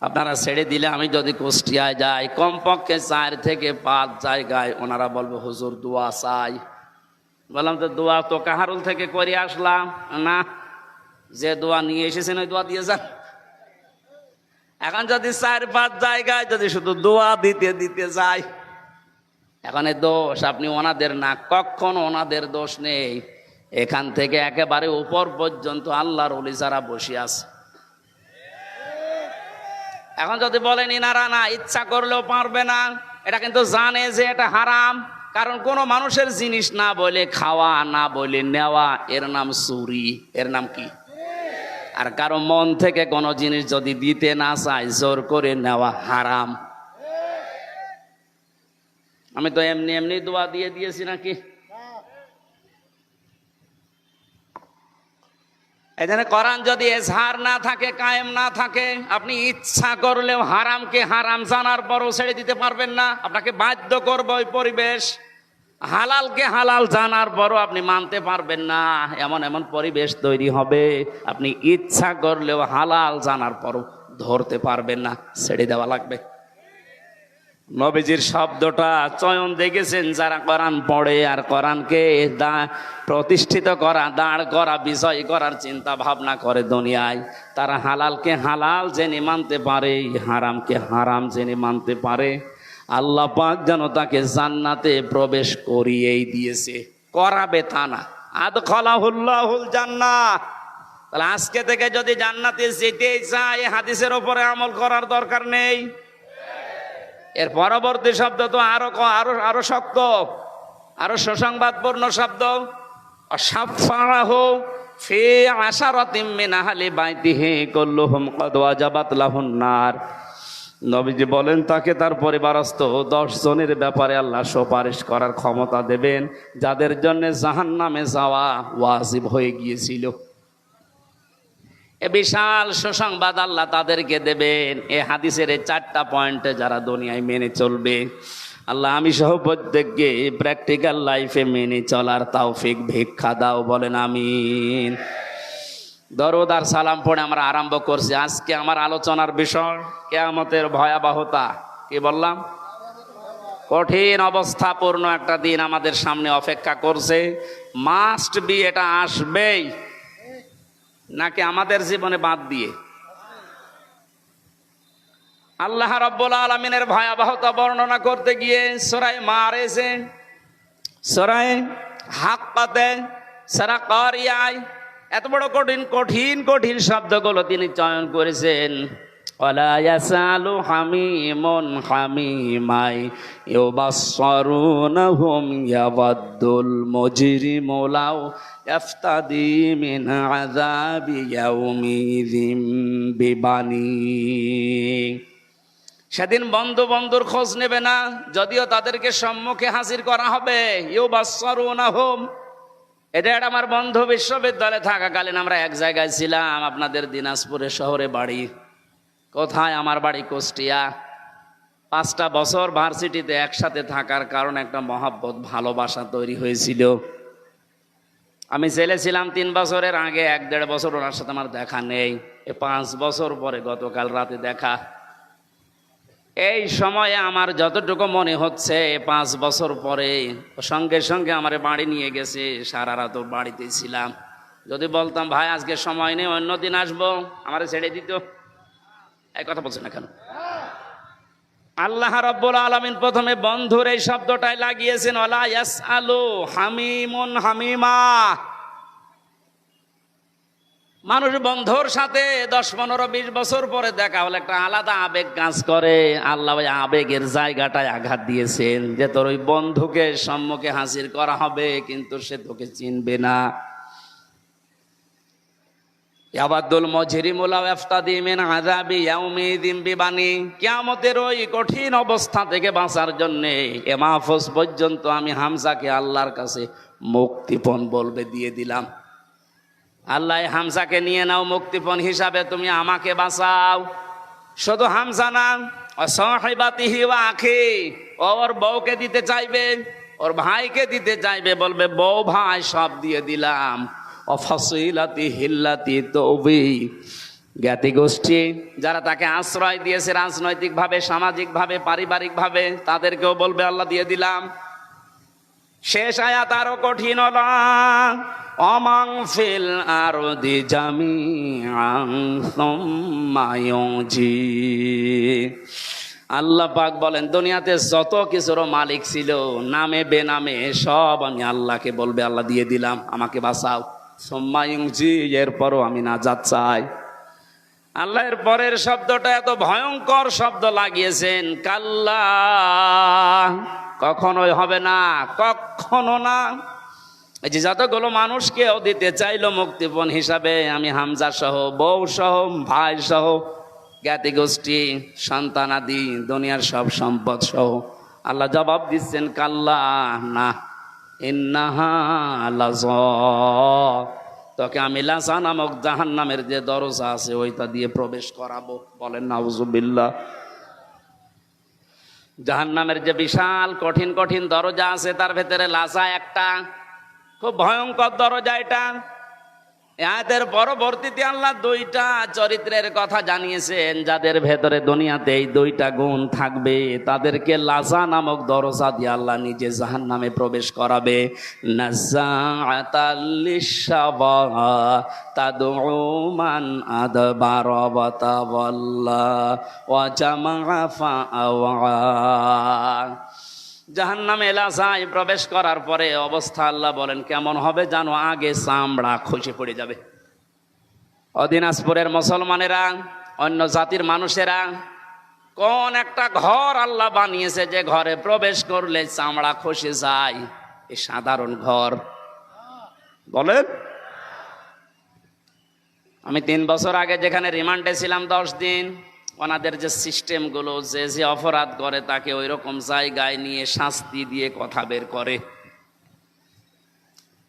আপনারা ছেড়ে দিলে, আমি যদি কুষ্টিয়ায় যাই, কমপক্ষে 4 থেকে 5 জায়গায় ওনারা বলবে হুজুর দোয়া চাই। বললাম তো দোয়া তো কাহারুল থেকে করে আসলাম না, যে দোয়া নিয়ে এসেছেন ওই দোয়া দিয়ে যান। এখন যদি 4-5 জায়গায় যদি শুধু দোয়া দিতে দিতে যায়, এখানে দোষ আপনি ওনাদের না, কখনো ওনাদের দোষ নেই। এখান থেকে একেবারে উপর পর্যন্ত আল্লাহর ওলি যারা বসে আছে। এখন যদি বলেন ইনারা না ইচ্ছা করলেও পারবে না, এটা কিন্তু জানে যে এটা হারাম। কারণ কোন মানুষের জিনিস না বলে খাওয়া, না বলে নেওয়া, এর নাম চুরি, এর নাম কি? আর কারো মন থেকে কোনো জিনিস যদি দিতে না চায়, জোর করে নেওয়া হারাম। আমি তো এমনি এমনি দোয়া দিয়ে দিয়েছি নাকি? এখানে কোরআন যদি এজহার না থাকে, কায়েম না থাকে, আপনি ইচ্ছা করলেও হারামকে হারাম জানার পরও ছেড়ে দিতে পারবেন না। আপনাকে বাধ্য করবে ওই পরিবেশ। হালালকে হালাল জানার পরও আপনি মানতে পারবেন না, এমন এমন পরিবেশ তৈরি হবে, আপনি ইচ্ছা করলেও হালাল জানার পরও ধরতে পারবেন না, ছেড়ে দেওয়া লাগবে। নবীজির শব্দটা চয়ন দেখেছেন যারা কোরআন পড়ে আর কোরআনকে প্রতিষ্ঠিত করা, দাঁড় করা, বিজয় করার চিন্তা ভাবনা করে দুনিয়ায়, তারা হালালকে হালাল জেনে মানতে পারে, হারামকে হারাম জেনে মানতে পারে। আল্লাহ পাক যেন তাকে জান্নাতে প্রবেশ করিয়েই দিয়েছে, করাবে তা না। আদখালাহুল্লাহুল জান্নাহ। তাহলে আজকে থেকে যদি জান্নাতে যেতেই চায়, হাদিসের ওপরে আমল করার দরকার নেই। এর পরবর্তী শব্দ তো আরো আরো আরো শক্ত, আরো সুসংবাদপূর্ণ শব্দ। সাফারাহু ফি আশারাতিম মিন আহলি বাইতিহি কুল্লুহুম ক্বাদ ওয়াজাবাত লাহুন নার। নবীজি বলেন তাকে তার পরিবারস্থ 10 জনের ব্যাপারে আল্লাহ সুপারিশ করার ক্ষমতা দেবেন, যাদের জন্য জাহান্নামে যাওয়া ওয়াজিব হয়ে গিয়েছিল। এ বিশাল সুসংবাদ আল্লাহ তাদেরকে দেবেন। এ হাদিসের এই 4টা পয়েন্টে যারা দুনিয়ায় মেনে চলবে, আল্লাহ আমি সহ প্রত্যেককে প্র্যাকটিক্যাল লাইফে মেনে চলার তৌফিক ভিক্ষা দাও, বলেন আমিন। দরুদ আর সালাম পড়ে আমরা আরম্ভ করছি। আজকে আমার আলোচনার বিষয় কিয়ামতের ভয়াবহতা। কি বললাম? কঠিন অবস্থাপূর্ণ একটা দিন আমাদের সামনে অপেক্ষা করছে। মাস্ট বি, এটা আসবেই, নাকি আমাদের জীবনে বাদ দিয়ে? আল্লাহ রাব্বুল আলামিনের ভয়াবহতা বর্ণনা করতে গিয়ে সূরা মারিজে, সূরা হাক্কাতে, সূরা কারিয়ায় এত বড় কঠিন কঠিন কঠিন শব্দগুলো তিনি চয়ন করেছেন। ওয়ালা ইয়াসালু হামিমুন হামিমাই ইউবাসসারুনহুম ইয়াওয়াদ্দুল মুজরিমু লাউ ইফতাদি মিন আযাবি ইয়াউমিযিম বিবানি। সেদিন বন্ধু বন্ধুর খোঁজ নেবে না, যদিও তাদেরকে সম্মুখে হাজির করা হবে। ইউবাসসারুনহুম, এটা আমার বন্ধু বিশ্ববিদ্যালয়ে থাকাকালীন আমরা এক জায়গায় ছিলাম, আপনাদের দিনাজপুরে শহরে বাড়ি। কোথায়? আমার বাড়ি কুষ্টিয়া। 5টা বছর ভার্সিটিতে একসাথে থাকার কারণে একটা মহাব্বত, ভালোবাসা তৈরি হয়েছিল। আমি ছেলে ছিলাম 3 বছরের আগে, 1-1.5 বছর ওনার সাথে আমার দেখা নেই। 5 বছর পরে গতকাল রাতে দেখা। এই সময়ে আমার যতটুকু মনে হচ্ছে 5 বছর পরে সঙ্গে সঙ্গে আমার বাড়ি নিয়ে গেছে, সারা রাত ওর বাড়িতেই ছিলাম। যদি বলতাম ভাই আজকে সময় নেই অন্যদিন আসবো, আমারে ছেড়ে দিত। এই কথা বলছে না কেন? আল্লাহ রাব্বুল আলামিন প্রথমে বন্ধুর এই শব্দটাই লাগিয়েছেন, ওয়ালা ইয়াসআলু হামিমুন হামিমা। মানুষ বন্ধুর সাথে 10, 15, 20 বছর পরে দেখা হলে একটা আলাদা আবেগ কাজ করে। আল্লাহ ওই আবেগের জায়গাটায় আঘাত দিয়েছেন যে তোর ওই বন্ধুকে সম্মুখে হাজির করা হবে, কিন্তু সে তোকে চিনবে না। ইয়াবাদুল মুজরিমু লাউ ইফতাদি মিন আযাবি ইয়াউমিদিন বিবানি। কিয়ামতের ওই কঠিন অবস্থা থেকে বাঁচার জন্য এ মাহফুজ পর্যন্ত আমি হামজাকে আল্লাহর কাছে মুক্তিপণ বলবে দিয়ে দিলাম। আল্লাহ হামজাকে নিয়ে নাও মুক্তিপণ হিসাবে, তুমি আমাকে বাঁচাও। শুধু হামজা না, সাহিবাতিহি ওয়া আখি, ওর বউকে দিতে চাইবে, ওর ভাইকে দিতে চাইবে, বলবে বউ ভাই সব দিয়ে দিলাম। অফাসিলাতি হিল্লাতি তৌবি, জ্ঞাতি গোষ্ঠী যারা তাকে আশ্রয় দিয়েছে রাজনৈতিকভাবে, সামাজিকভাবে, পারিবারিকভাবে, তাদেরকেও বলবে আল্লাহ দিয়ে দিলাম। শেষ আয়াত আরো কঠিন হলো, অমাং ফিল আরদি জামিআন সুম্মা ইউজি। আল্লাহ পাক বলেন দুনিয়াতে যত কিছুর মালিক ছিল নামে বেনামে সব আমি আল্লাহকে বলবে আল্লাহ দিয়ে দিলাম, আমাকে বাঁচাও। সুম্মা ইউজি, এরপরও আমি নাজাত চাই। আল্লাহর পরের শব্দটা এত ভয়ঙ্কর শব্দ লাগিয়েছেন, কাল্লা, কখনোই হবে না, কখনো না। এই যে যতগুলো মানুষকেও দিতে চাইলো মুক্তিপণ হিসাবে, আমি হামজা সহ, বউ সহ, ভাই সহ, জ্ঞাতি গোষ্ঠী, সন্তানাদি, দুনিয়ার সব সম্পদ সহ, আল্লাহ জবাব দিচ্ছেন কাল্লা, না, ইন্নাহা লাযা, তোকে আমি লাযা নামক জাহান্নামের যে দরজা আছে ওইটা দিয়ে প্রবেশ করাবো। বলেন নাউযুবিল্লাহ। জাহান্নামের যে বিশাল কঠিন কঠিন দরজা আছে তার ভেতরে লাযা একটা, খুব ভয়ঙ্কর দরজা এটা। আয়াতের পরবর্তীতে আল্লাহ 2টা চরিত্রের কথা জানিয়েছেন, যাদের ভেতরে দুনিয়াতে এই 2টা গুণ থাকবে তাদেরকে লাযা নামক দরজা দিয়ে আল্লাহ নিজে জাহান্নামে প্রবেশ করাবে। নাযাআতাল লিশাবা তাদউ মান আদবারা ওয়া তাওয়াল্লা ওয়া জামাআ ফাআওয়া। জাহান্নামে লাযায় প্রবেশ করার পরে অবস্থা আল্লাহ বলেন কেমন হবে জানো? আগে চামড়া খসে পড়ে যাবে। দিনাজপুরের মুসলমানেরা, অন্য জাতির মানুষেরা কোন একটা ঘর আল্লাহ বানিয়েছে যে ঘরে প্রবেশ করলে চামড়া খসে যায়? এই সাধারণ ঘর? বলেন। আমি 3 বছর আগে যেখানে রিমান্ডে ছিলাম 10 দিন, ওনাদের যে সিস্টেমগুলো, যে যে অপরাধ করে তাকে ওই রকম জায়গায় নিয়ে শাস্তি দিয়ে কথা বের করে।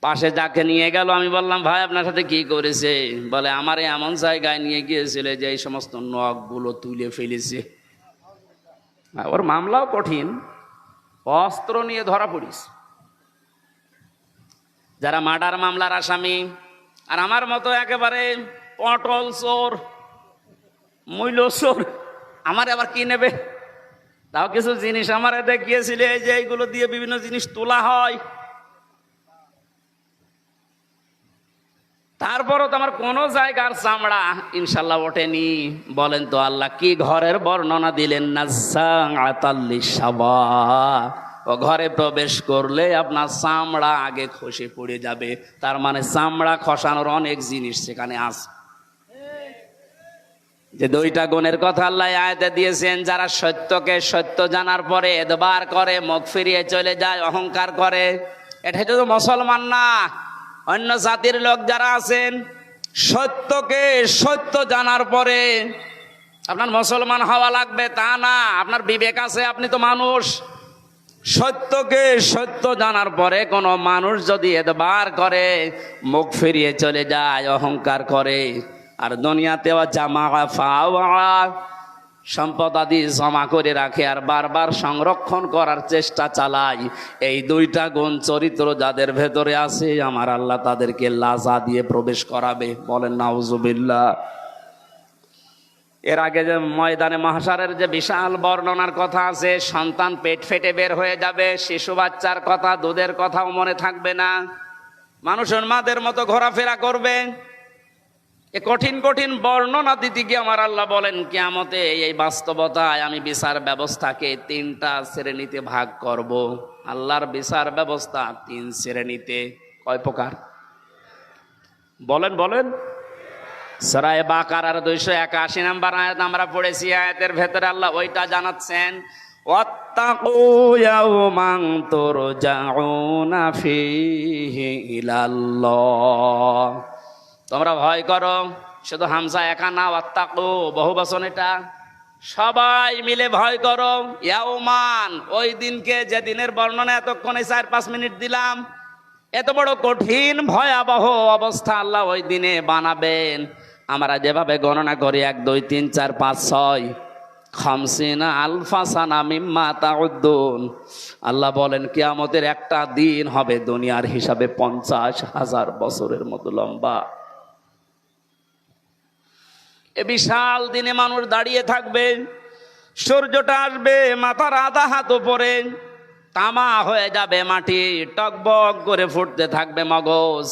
পাশে যাকে নিয়ে গেল আমি বললাম ভাই আপনার সাথে কি করেছে? বলে আমারে এমন জায়গায় নিয়ে গিয়েছিল যে এই সমস্ত নখগুলো তুলে ফেলেছে। ওর মামলাও কঠিন, অস্ত্র নিয়ে ধরা পড়িস। যারা মার্ডার মামলার আসামি আর আমার মতো একেবারে পটল চোর, মূল্য চোর, আমার আবার কি নেবে? তাও কিছু জিনিস আমার দেখিয়েছিল যে এইগুলো দিয়ে বিভিন্ন জিনিস তোলা হয়। তারপরও তো আমার কোনো জায়গার চামড়া ইনশাল্লাহ ওঠেনি। বলেন তো আল্লাহ কি ঘরের বর্ণনা দিলেন? নাযাআতাল লিশাবা, ও ঘরে প্রবেশ করলে আপনার চামড়া আগে খসে পড়ে যাবে। তার মানে চামড়া খসানোর অনেক জিনিস সেখানে আছে। যে 2টা গুণের কথা আল্লাহ আয়াতে দিয়েছেন, যারা সত্যকে সত্য জানার পরে এদবার করে, মুখ ফিরিয়ে চলে যায়, অহংকার করে, এটা তো মুসলমান না। অন্য জাতির লোক যারা আছেন, সত্যকে সত্য জানার পরে আপনার মুসলমান হওয়া লাগবে তা না, আপনার বিবেক আছে, আপনি তো মানুষ। সত্যকে সত্য জানার পরে কোনো মানুষ যদি এদবার করে, মুখ ফিরিয়ে চলে যায়, অহংকার করে, আর দুনিয়াতেও জামা ফাওয়া, সম্পদ আদি জমা করে রাখে আর বারবার সংরক্ষণ করার চেষ্টা চালায়, এই 2টা গুণ চরিত্র যাদের ভেতরে আছে আমার আল্লাহ তাদেরকে লাযা দিয়ে প্রবেশ করাবে। বলেন নাউযুবিল্লাহ। এর আগে যে ময়দানে মাহশারের যে বিশাল বর্ণনার কথা আছে, সন্তান পেট ফেটে বের হয়ে যাবে, শিশু বাচ্চার কথা, দুধের কথাও মনে থাকবে না, মানুষের মাদের মতো ঘোরাফেরা করবে। এ কঠিন কঠিন বর্ণনা দিতে গিয়ে আমার আল্লাহ বলেন কিয়ামতে এই বাস্তবতায় আমি বিচার ব্যবস্থাকে 3টা শ্রেণীতে ভাগ করব। আল্লাহর বিচার ব্যবস্থা 3 শ্রেণীতে। কয় প্রকার? বলেন বলেন। সূরা বাকারার 281 নম্বর আয়াত আমরা পড়েছি। আয়াতের ভেতরে আল্লাহ ওইটা জানাচ্ছেন, ওয়াত্তাকু ইয়াওমান তুরজাউনা ফীহি ইলাল্লাহ। তোমরা ভয় করো, শুধু হামজা একা না, ওয়াত্তাকু বহুবচন, এটা সবাই মিলে ভয় করো। ইয়াওমান, ওই দিনকে, যে দিনের বর্ণনা এতক্ষণে 4-5 মিনিট দিলাম। এত বড় কঠিন ভয়াবহ অবস্থা আল্লাহ ওই দিনে বানাবেন। আমরা যেভাবে গণনা করি 1 2 3 4 5 6 খামসিনা আলফা সানা মিম্মা তাউদ্দুন, আল্লাহ বলেন কিয়ামতের একটা দিন হবে দুনিয়ার হিসাবে 50,000 বছরের মতো লম্বা। এ বিশাল দিনে মানুষ দাঁড়িয়ে থাকবে, সূর্যটা আসবে মাথার আধা হাত উপরে, তামা হয়ে যাবে মাটি, টকবক করে ফুটতে থাকবে মগজ,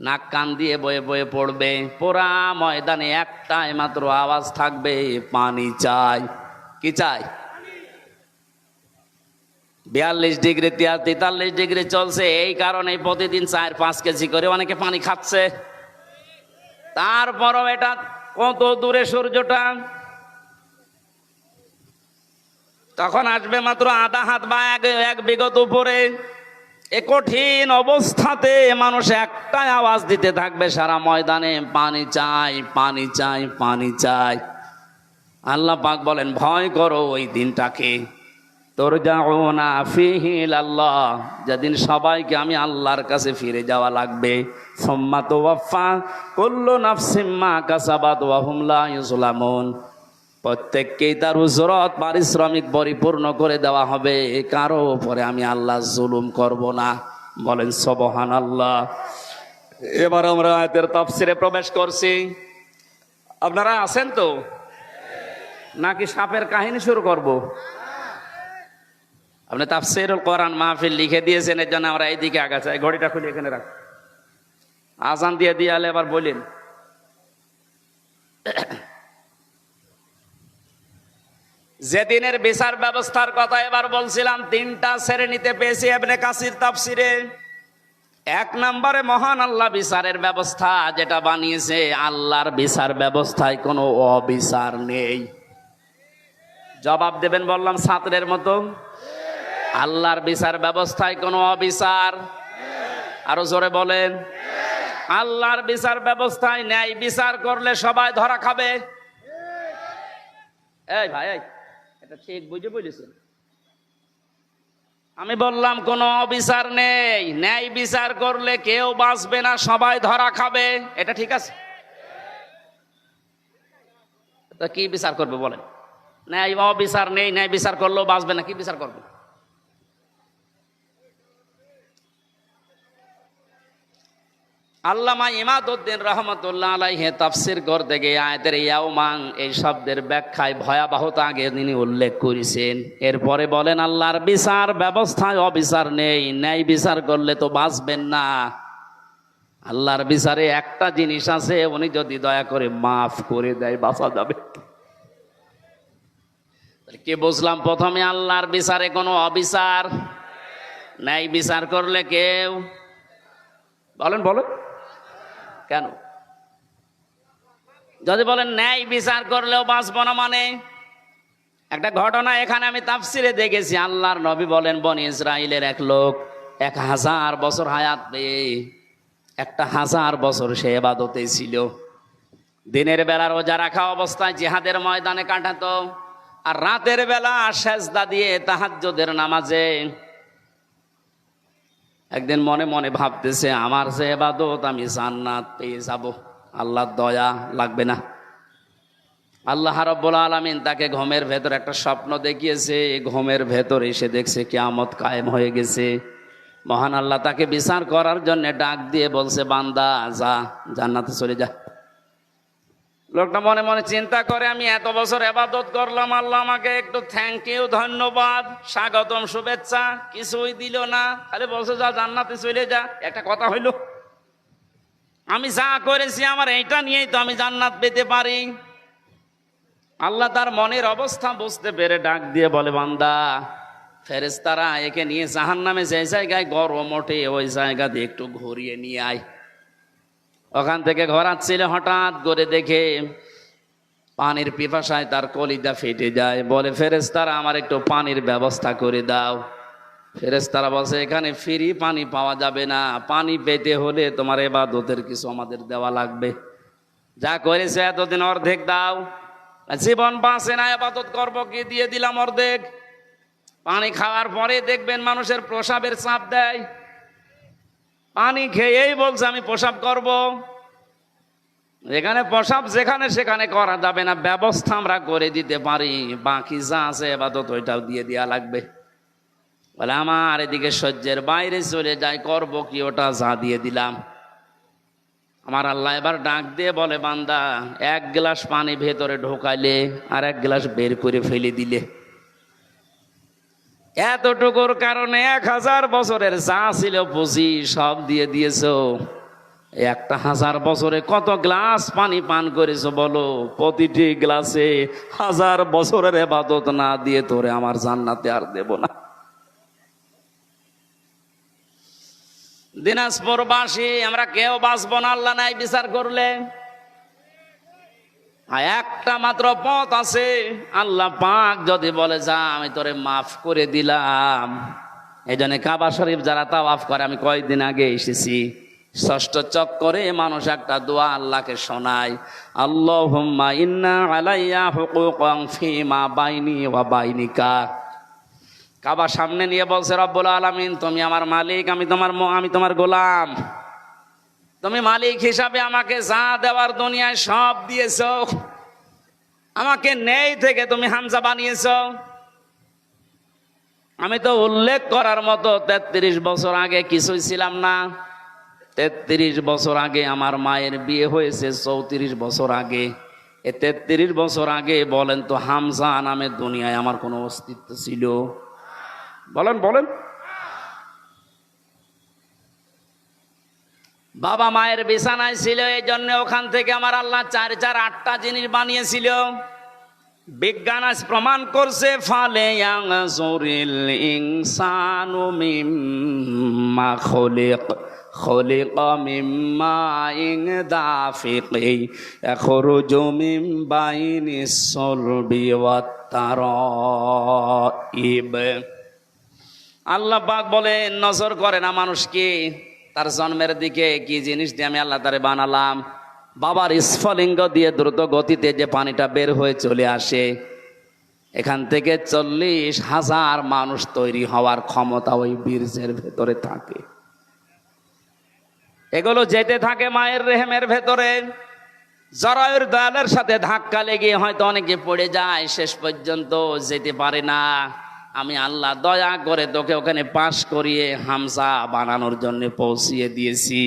নাক কান দিয়ে বয়ে বয়ে পড়বে। পুরা ময়দানে একটাই মাত্র আওয়াজ থাকবে, পানি চাই। কি চাই? 42 ডিগ্রি 43 ডিগ্রি চলছে, এই কারণে প্রতিদিন 4-5 কেজি করে অনেকে পানি খাচ্ছে। তারপরও এটা কত দূরে সূর্যটা, তখন আসবে মাত্র আধা হাত বা এক বিঘত উপরে। এ কঠিন অবস্থাতে মানুষ একটাই আওয়াজ দিতে থাকবে সারা ময়দানে, পানি চাই, পানি চাই, পানি চাই। আল্লাহ পাক বলেন ভয় করো ওই দিনটাকে, তুরজাউনা ফীহি ইলাল্লাহ, যেদিন সবাইকে আমি আল্লাহর কাছে ফিরে যাওয়া লাগবে। সুম্মা তুওয়াফা কুল্লু নাফসিম মা কাসাবাত ওয়া হুম লা ইউজলামুন, প্রত্যেককেই তার উজরত পারিশ্রমিক পরিপূর্ণ করে দেওয়া হবে, কারো উপরে আমি আল্লাহ জুলুম করব না। বলেন সুবহানাল্লাহ। এবার আমরা আয়াতের তাফসিরে প্রবেশ করছি। আপনারা আছেন তো, নাকি সাপের কাহিনী শুরু করব? আপনি তাফসিরুল কোরআন মাহফিল লিখে দিয়েছেন, এর জন্য আমরা এইদিকে আগাচ্ছি। ঘড়িটা খুলে এখানে রাখ, আজান দিয়ে দিয়ালে এবার বলেন। যেদিনের বিচার ব্যবস্থার কথা এবার বলছিলাম, 3টা শ্রেণীতে পেয়েছি ইবনে কাসির তাফসিরে। 1 নম্বরে মহান আল্লাহ বিচারের ব্যবস্থা যেটা বানিয়েছে, আল্লাহর বিচার ব্যবস্থায় কোনো অবিচার নেই। জবাব দেবেন বললাম ছাত্রের মতো, আল্লাহর বিচার ব্যবস্থায় কোনো অবিচার। আরো জোরে বলেন, আল্লাহর বিচার ব্যবস্থায় ন্যায় বিচার করলে সবাই ধরা খাবে। এই ভাই, এটা ঠিক বুঝে বলেছেন? আমি বললাম কোনো অবিচার নেই, ন্যায় বিচার করলে কেউ বাঁচবে না, সবাই ধরা খাবে। এটা ঠিক আছে? তা কি বিচার করবে বলেন? ন্যায় অবিচার নেই, ন্যায় বিচার করলেও বাঁচবে না, কি বিচার করবে? আল্লামা ইমাদউদ্দিন রহমতুল্লাহ আলাইহি তাফসির করতে গিয়ে আয়াতের ইয়াউমান এই শব্দের ব্যাখ্যায় ভয়াবহতা আগে তিনি উল্লেখ করেছেন। এরপরে বলেন আল্লাহর বিচার ব্যবস্থায় অবিচার নেই, ন্যায় বিচার করলে তো বাঁচবেন না। আল্লাহর বিচারে একটা জিনিস আছে, উনি যদি দয়া করে মাফ করে দেয় বাঁচা যাবে। কি বুঝলাম? প্রথমে আল্লাহর বিচারে কোনো অবিচার, ন্যায় বিচার করলে কেউ, বলেন বলেন কেন? যদি বলেন ন্যায় বিচার করলেও বাঁচব না, মানে একটা ঘটনা এখানে আমি তাফসিরে দেখেছি। আল্লাহর নবী বলেন বনি ইসরাইলের এক লোক 1000 বছর হায়াত পেয়ে 1000 বছর সে ইবাদতে ছিল। দিনের বেলা রোজা রাখা অবস্থায় জিহাদের ময়দানে কাটাতো, আর রাতের বেলা সেজদা দিয়ে তাহাজ্জুদের নামাজে। একদিন মনে মনে ভাবতেছে, আমার যে ইবাদত আমি জান্নাত পেয়ে যাব, আল্লাহর দয়া লাগবে না। আল্লাহ রাব্বুল আলামিন তাকে ঘুমের ভেতর একটা স্বপ্ন দেখিয়েছে। ঘুমের ভেতর এসে দেখছে কিয়ামত কায়েম হয়ে গেছে। মহান আল্লাহ তাকে বিচার করার জন্য ডাক দিয়ে বলছে, বান্দা যা, জান্নাতে চলে যা। লোকটা মনে মনে চিন্তা করে, আমি এত বছর ইবাদত করলাম, আল্লাহ আমাকে একটু থ্যাংক ইউ, ধন্যবাদ, স্বাগতম, শুভেচ্ছা কিছুই দিল না, খালি বলছে যা জান্নাতে চলে যা। একটা কথা হইল, আমি যা করেছি আমার এইটা নিয়েই তো আমি জান্নাত পেতে পারি। আল্লাহ তার মনের অবস্থা বুঝতে পেরে ডাক দিয়ে বলে, বান্দা, ফেরেশতারা একে নিয়ে জাহান্নামে যে জায়গায় গরম ওঠে ওই জায়গা দিয়ে একটু ঘুরিয়ে নিয়ে আয়। ওখান থেকে ঘোরাচ্ছিল, হঠাৎ করে দেখে পানির পিপাসায় তার কলিজা ফেটে যায়। বলে, ফেরেশতারা আমার একটু পানির ব্যবস্থা করে দাও। ফেরেশতারা বলছে, এখানে ফ্রি পানি পাওয়া যাবে না, পানি পেতে হলে তোমার ইবাদতের কিছু আমাদের দেওয়া লাগবে। যা করেছে এতদিন অর্ধেক দাও। জীবন বাঁচে না, ইবাদত করবো কি, দিয়ে দিলাম অর্ধেক। পানি খাওয়ার পরে দেখবেন মানুষের প্রসাবের চাপ দেয়, পানি খেয়েই বলছে আমি প্রসাব করব। এখানে প্রসাব যেখানে সেখানে করা যাবে না, ব্যবস্থা আমরা করে দিতে পারি, বাকি যা আছে ইবাদত ওইটাও দিয়ে দেওয়া লাগবে। বলে, আমার এদিকে সহ্যের বাইরে চলে যায়, করব কি, ওটা যা দিয়ে দিলাম। আমার আল্লাহ এবার ডাক দিয়ে বলে, বান্দা, এক গ্লাস পানি ভেতরে ঢোকাইলে আর এক গ্লাস বের করে ফেলে দিলে, এতটুকুর কারণে 1000 বছরের যা ছিল পুঁজি সব দিয়ে দিয়েছো। 1000 বছরে কত গ্লাস পানি পান করেছো বলো? প্রতিটি গ্লাসে 1000 বছরের ইবাদত না দিয়ে তোরে আমার জান্নাতে আর দেব না। দিনাজপুরবাসী আমরা কেউ বাঁচবো না আল্লাহ নাই বিচার করলে। একটা মাত্র পথ আছে, আল্লাহ পাক যদি বলে যা আমি তোরে মাফ করে দিলাম। এই জন্য কাবা শরীফ যারা তাওয়াফ করে, আমি কয়েকদিন আগে এসেছি, 6ষ্ঠ চক্করে মানুষ একটা দোয়া আল্লাহকে শোনায়, আল্লাহুম্মা ইন্না আলাইয়া হুকুকান ফীমা বাইনি ওয়া বাইনিকা। কাবা সামনে নিয়ে বলছে, রব্বুল আলামিন, তুমি আমার মালিক, আমি তোমার গোলাম, তুমি মালিক হিসাবে আমাকে যা দেওয়ার দুনিয়ায় সব দিয়েছো, আমাকে নেই থেকে তুমি হামজা বানিয়েছো। আমি তো উল্লেখ করার মতো 33 বছর আগে কিছুই ছিলাম না। 33 বছর আগে আমার মায়ের বিয়ে হয়েছে, 34 বছর আগে। 33 বছর আগে বলেন তো হামজা নামে দুনিয়ায় আমার কোনো অস্তিত্ব ছিল? বলেন বলেন। বাবা মায়ের বিছানায় ছিল, এই জন্য ওখান থেকে আমার আল্লাহ 4 8টা জিনিস বানিয়েছিল। বিজ্ঞান আজ প্রমাণ করছে, ফালে ইয়ানজুরিল ইনসানু মিম্মা খুলিকা মিম্মা ইন দাফিকি ইয়াখরুজু মিন বাইনিস সুলবি ওয়াত তারাইব। আল্লাহ পাক বলে, নজর করে না মানুষকে, তার জন্মের দিকে কি জিনিস দিয়ে আমি আল্লাহ তারে বানালাম। বাবার স্ফলিঙ্গ দিয়ে দ্রুত গতিতে যে পানিটা বের হয়ে চলে আসে, এখান থেকে 40,000 মানুষ তৈরি হওয়ার ক্ষমতা ওই বীর্যের ভেতরে থাকে। এগুলো যেতে থাকে মায়ের রেহেমের ভেতরে, জরায়ুর দেয়ালের সাথে ধাক্কা লেগে হয়তো অনেকে পড়ে যায়, শেষ পর্যন্ত যেতে পারে না। আমি আল্লাহ দয়া করে তোকে ওখানে পাশ করিয়ে হামজা বানানোর জন্য পৌঁছিয়ে দিয়েছি।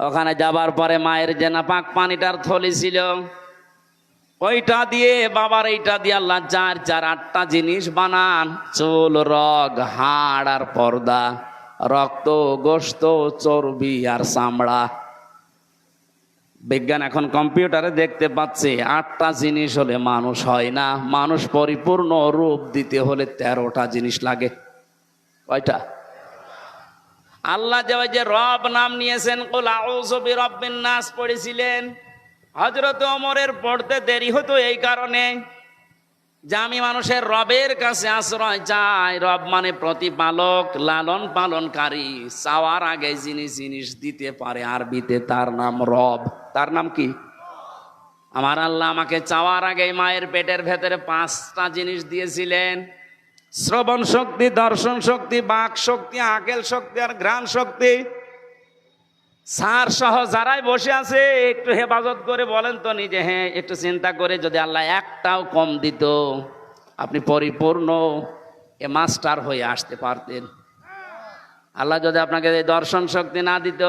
ওখানে যাবার পরে মায়ের যে নাপাক পানিটার থলি ছিল, ওইটা দিয়ে বাবার এইটা দিয়ে আল্লাহ 4 4 8টা জিনিস বানান, চুল, রগ, হাড় আর পর্দা, রক্ত, গোশত, চর্বি আর চামড়া। বিজ্ঞান এখন কম্পিউটারে দেখতে পাচ্ছে 8টা জিনিস হলে মানুষ হয় না, মানুষ পরিপূর্ণ রূপ দিতে হলে 13টা জিনিস লাগে। কয়টা? আল্লাহ যে রব নাম নিয়েছেন, কুল আউযু বিরাব্বিন নাস পড়েছিলেন, হযরত ওমরের পড়তে দেরি হতো এই কারণে যে আমি মানুষের রবের কাছে আশ্রয় চাই। রব মানে প্রতিপালক, লালন পালনকারী, চাওয়ার আগে যিনি জিনিস দিতে পারে, আরবিতে তার নাম রব। তার নাম কি? আমার আল্লাহ আমাকে চাওয়ার আগে মায়ের পেটের ভেতরে 5টা জিনিস দিয়েছিলেন, শ্রবণ শক্তি, দর্শন শক্তি, বাক শক্তি, আকেল শক্তি আর ঘ্রাণ শক্তি। স্যার সহ যারাই বসে আছে একটু হেফাজত করে বলেন তো নিজে, হ্যাঁ একটু চিন্তা করে, যদি আল্লাহ একটাও কম দিত আপনি পরিপূর্ণ এ মাস্টার হয়ে আসতে পারতেন। আল্লাহ যদি আপনাকে দর্শন শক্তি না দিত,